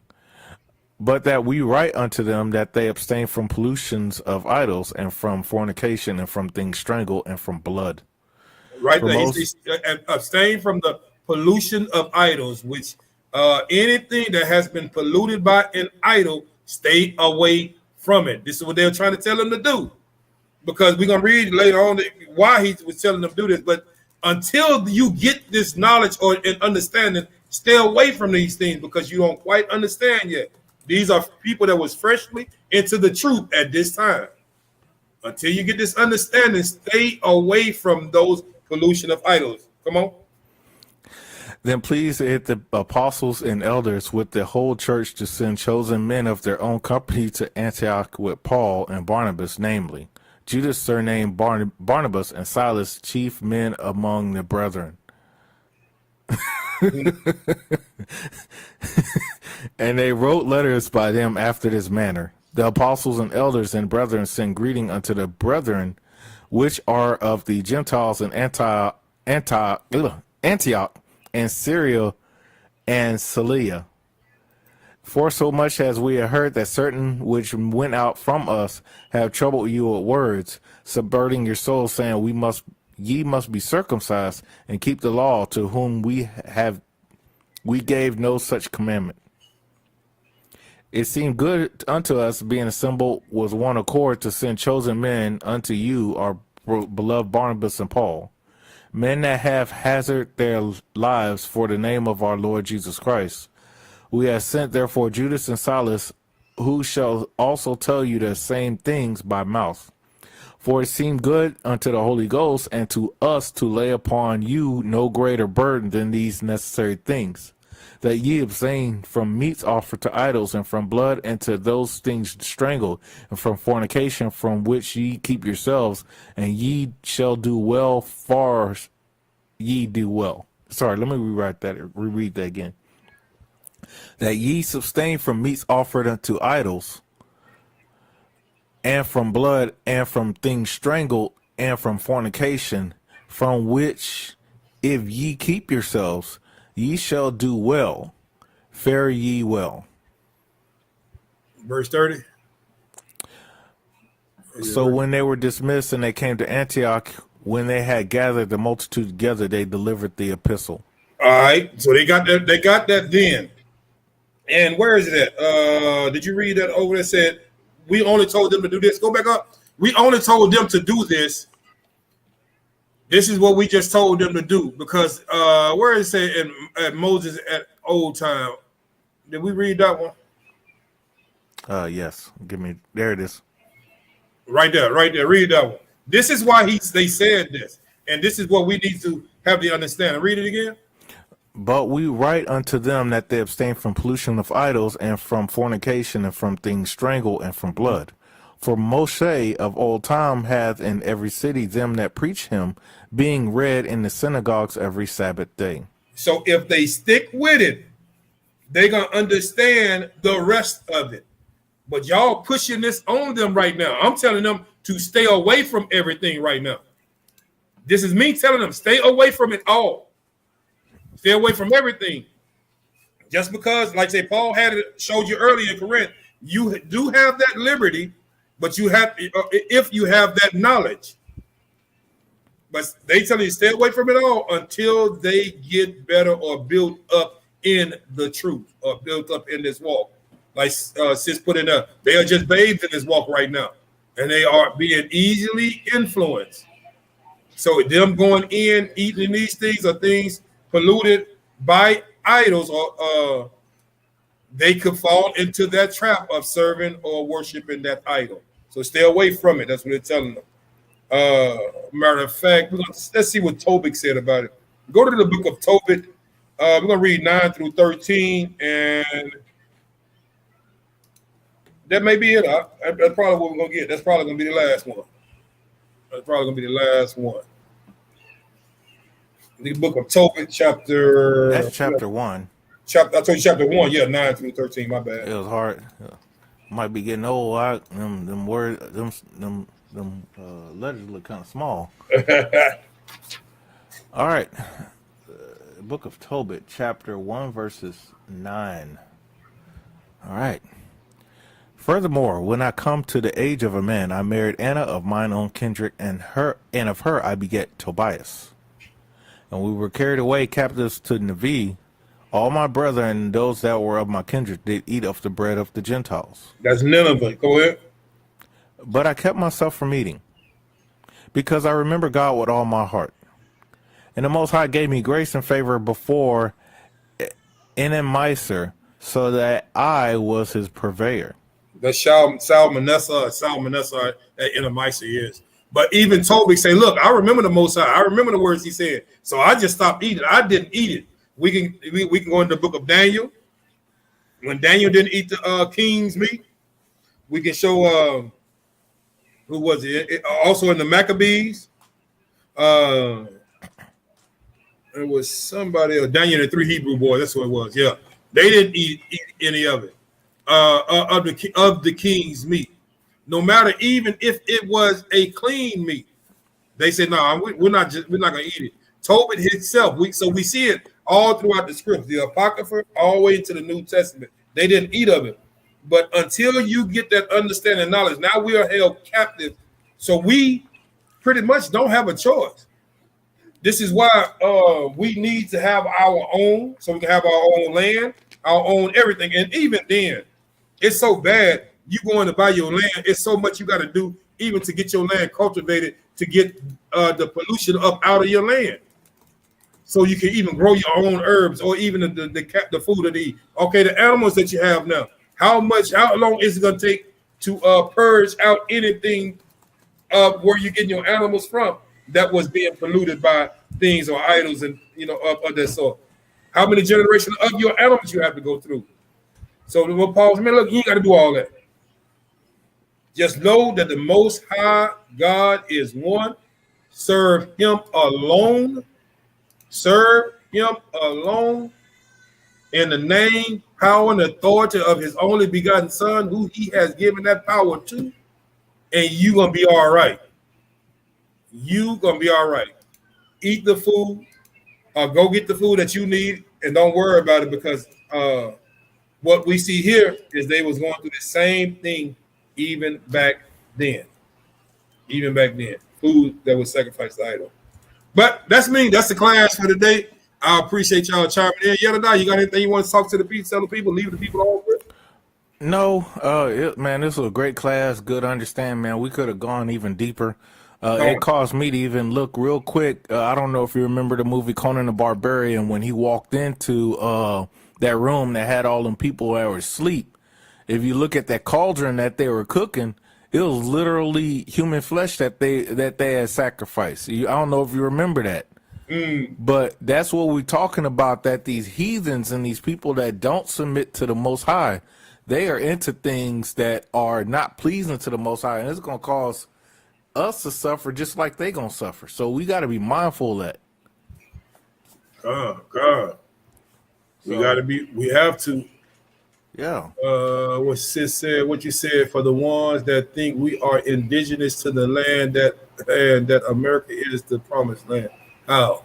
But that we write unto them that they abstain from pollutions of idols, and from fornication, and from things strangled, and from blood. Right there. Abstain from the pollution of idols, which anything that has been polluted by an idol, stay away from it. This is what they're trying to tell them to do, because we're going to read later on why he was telling them to do this. But until you get this knowledge or an understanding, stay away from these things, because you don't quite understand yet. These are people that was freshly into the truth at this time. Until you get this understanding, stay away from those pollution of idols. Come on. Then please hit the apostles and elders with the whole church to send chosen men of their own company to Antioch with Paul and Barnabas, namely Judas surnamed Barnabas and Silas, chief men among the brethren. And they wrote letters by them after this manner. The apostles and elders and brethren send greeting unto the brethren which are of the Gentiles in Antioch and Syria and Cilicia. For so much as we have heard that certain which went out from us have troubled you with words, subverting your souls, saying, ye must be circumcised and keep the law, to whom we gave no such commandment. It seemed good unto us, being assembled with one accord, to send chosen men unto you, our beloved Barnabas and Paul, men that have hazarded their lives for the name of our Lord Jesus Christ. We have sent therefore Judas and Silas, who shall also tell you the same things by mouth. For it seemed good unto the Holy Ghost and to us to lay upon you no greater burden than these necessary things, that ye abstain from meats offered to idols, and from blood, and to those things strangled, and from fornication, from which ye keep yourselves, and ye shall do well, far ye do well. Sorry, let me reread that again. That ye abstain from meats offered unto idols, and from blood, and from things strangled, and from fornication, from which if ye keep yourselves, ye shall do well, fare ye well. Verse 30. So when they were dismissed and they came to Antioch, when they had gathered the multitude together, they delivered the epistle. All right, so they got that then. And where is it at? Did you read that over there? Said we only told them to do this. Go back up. We only told them to do this. This is what we just told them to do, because where is it at Moses at old time? Did we read that one? Yes. There it is. Right there. Read that one. This is why they said this, and this is what we need to have the understanding. Read it again. But we write unto them that they abstain from pollution of idols, and from fornication, and from things strangled, and from blood. For Moshe of old time hath in every city them that preach him, being read in the synagogues every Sabbath day. So if they stick with it, they're going to understand the rest of it. But y'all pushing this on them right now. I'm telling them to stay away from everything right now. This is me telling them, stay away from it all. Stay away from everything. Just because, like say Paul showed you earlier in Corinth, you do have that liberty, but you have, if you have that knowledge. But they tell you stay away from it all until they get better or build up in the truth, or built up in this walk. Like sis put in there, they are just babes in this walk right now, and they are being easily influenced. So them going in, eating these things are things polluted by idols, or they could fall into that trap of serving or worshiping that idol. So stay away from it. That's what they're telling them. Matter of fact, let's see what Tobit said about it. Go to the book of Tobit. We're going to read 9 through 13, and that may be it. That's probably what we're going to get. That's probably going to be the last one. The book of Tobit, chapter... That's chapter 1. I told you chapter 1, yeah, 9 through 13, my bad. It was hard. Might be getting old. Them letters look kind of small. All right. Book of Tobit, chapter 1, verses 9. All right. Furthermore, when I come to the age of a man, I married Anna of mine own kindred, and of her I beget Tobias. And we were carried away captives to Nevi. All my brethren and those that were of my kindred did eat of the bread of the Gentiles. That's Nineveh. Go ahead. But I kept myself from eating, because I remember God with all my heart. And the Most High gave me grace and favor before Enemaiser, so that I was his purveyor. That's Salmanessar at Enemaiser is. But even Toby say, look, I remember the Most High. I remember the words he said. So I just stopped eating. I didn't eat it. We can go into the book of Daniel. When Daniel didn't eat the king's meat, we can show who was it? Also in the Maccabees, uh, it was somebody else. Daniel and the three Hebrew boys. That's what it was. Yeah, they didn't eat any of it. Of the king's meat, no matter even if it was a clean meat, they said no, we're not gonna eat it. Tobit himself. So we see it all throughout the scripts, the Apocrypha, all the way into the New Testament. They didn't eat of it, but until you get that understanding knowledge, now we are held captive. So we pretty much don't have a choice. This is why we need to have our own, so we can have our own land, our own everything. And even then, it's so bad. You going to buy your land, it's so much you got to do, even to get your land cultivated, to get the pollution up out of your land, so you can even grow your own herbs or even the food that eat. Okay, the animals that you have now, how long is it going to take to purge out anything where you're getting your animals from that was being polluted by things or idols and of that sort? How many generations of your animals you have to go through? So what Paul said, man, look, you ain't got to do all that. Just know that the Most High God is one. Serve Him alone. Serve Him alone in the name, power, and authority of His only begotten Son, who He has given that power to, and you're going to be all right. You're going to be all right. Eat the food. Go get the food that you need, and don't worry about it, because what we see here is they was going through the same thing even back then. Even back then. Food that was sacrificed to idol. But that's me. That's the class for today. I appreciate y'all chiming in. Yada, you got anything you want to talk to the people, tell the people, leave the people on with? No, man, this was a great class. Good understand, man. We could have gone even deeper. It caused me to even look real quick. I don't know if you remember the movie Conan the Barbarian, when he walked into that room that had all them people that were asleep. If you look at that cauldron that they were cooking, it was literally human flesh that they had sacrificed. I don't know if you remember that. But that's what we're talking about, that these heathens and these people that don't submit to the Most High, they are into things that are not pleasing to the Most High, and it's going to cause us to suffer just like they going to suffer. So we got to be mindful of that. God. We have to. Yeah. What sis said, what you said, for the ones that think we are indigenous to the land that America is the promised land. Oh,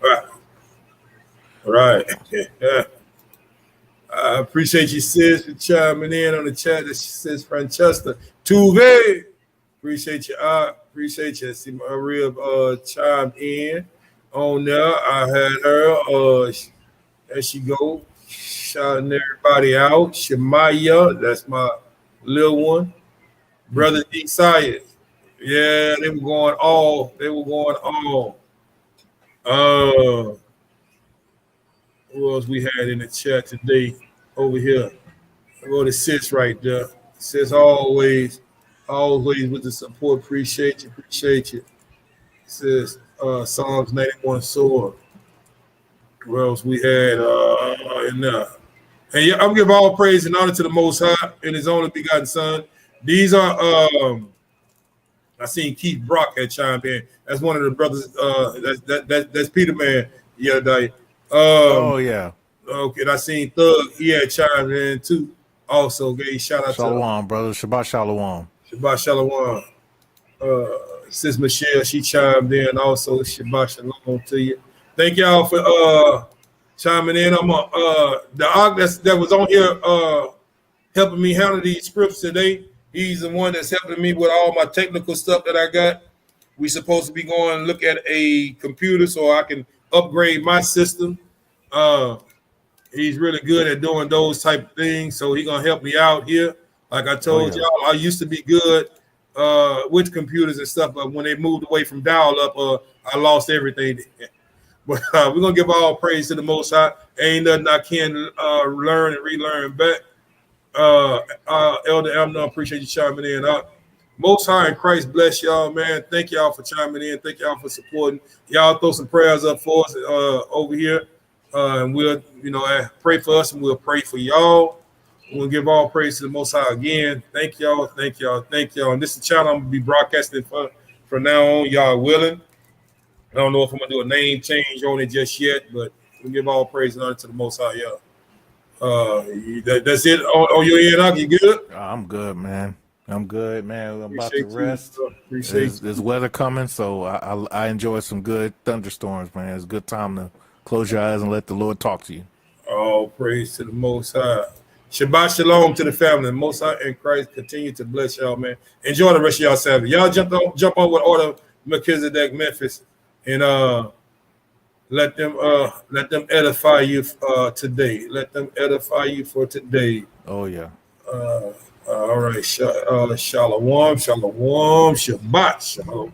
right. Yeah. I appreciate you, sis, for chiming in on the chat. That she says, Francesca Tuve. Appreciate you. Appreciate you. See Maria chimed in on there. I had her. There she go. Shouting everybody out. Shemaya, that's my little one. Brother Desire. Yeah, they were going all. Who else we had in the chat today? Over here. I go to sis right there. Sis always with the support. Appreciate you. Sis Psalms 91 sword. What else we had in there? And yeah, I'm giving all praise and honor to the Most High and His only begotten Son. These are I seen Keith Brock had chimed in. That's one of the brothers. That's Peter Man. Yeah, Oh yeah. Okay, and I seen Thug. He had chimed in too. Also, gave shout out Shalom, brother. Shabbat Shalom. Shabbat Shalom. Sis Michelle, she chimed in also. Shabbat Shalom to you. Thank y'all for chiming in. I'm the Ark that was on here helping me handle these scripts today. He's the one that's helping me with all my technical stuff that I got. We supposed to be going to look at a computer so I can upgrade my system. He's really good at doing those type of things, so he's gonna help me out here. Like I told y'all, I used to be good with computers and stuff, but when they moved away from dial-up, I lost everything. But we're gonna give all praise to the Most High. Ain't nothing I can learn and relearn back. Elder Amnon, appreciate you chiming in. Most High in Christ bless y'all, man. Thank y'all for chiming in. Thank y'all for supporting. Y'all throw some prayers up for us over here. And we'll, pray for us, and we'll pray for y'all. We'll give all praise to the Most High again. Thank y'all, thank y'all, thank y'all. And this is the channel I'm gonna be broadcasting for from now on. Y'all willing? I don't know if I'm gonna do a name change on it just yet, but we give all praise and honor to the Most High, y'all. That's it on your end, Doc. You good? I'm good, man. I'm good, man. I'm about to Appreciate you. rest. Appreciate There's weather coming, so I enjoy some good thunderstorms, man. It's a good time to close your eyes and let the Lord talk to you. all praise to the Most High. Shabbat shalom to the family. The Most High and Christ continue to bless y'all, man. Enjoy the rest of y'all Sabbath. Y'all jump on with order Melchizedek Memphis, and let them edify you today. Let them edify you for today. Oh yeah. All right. Shalom, shalom, Shabbat shalom.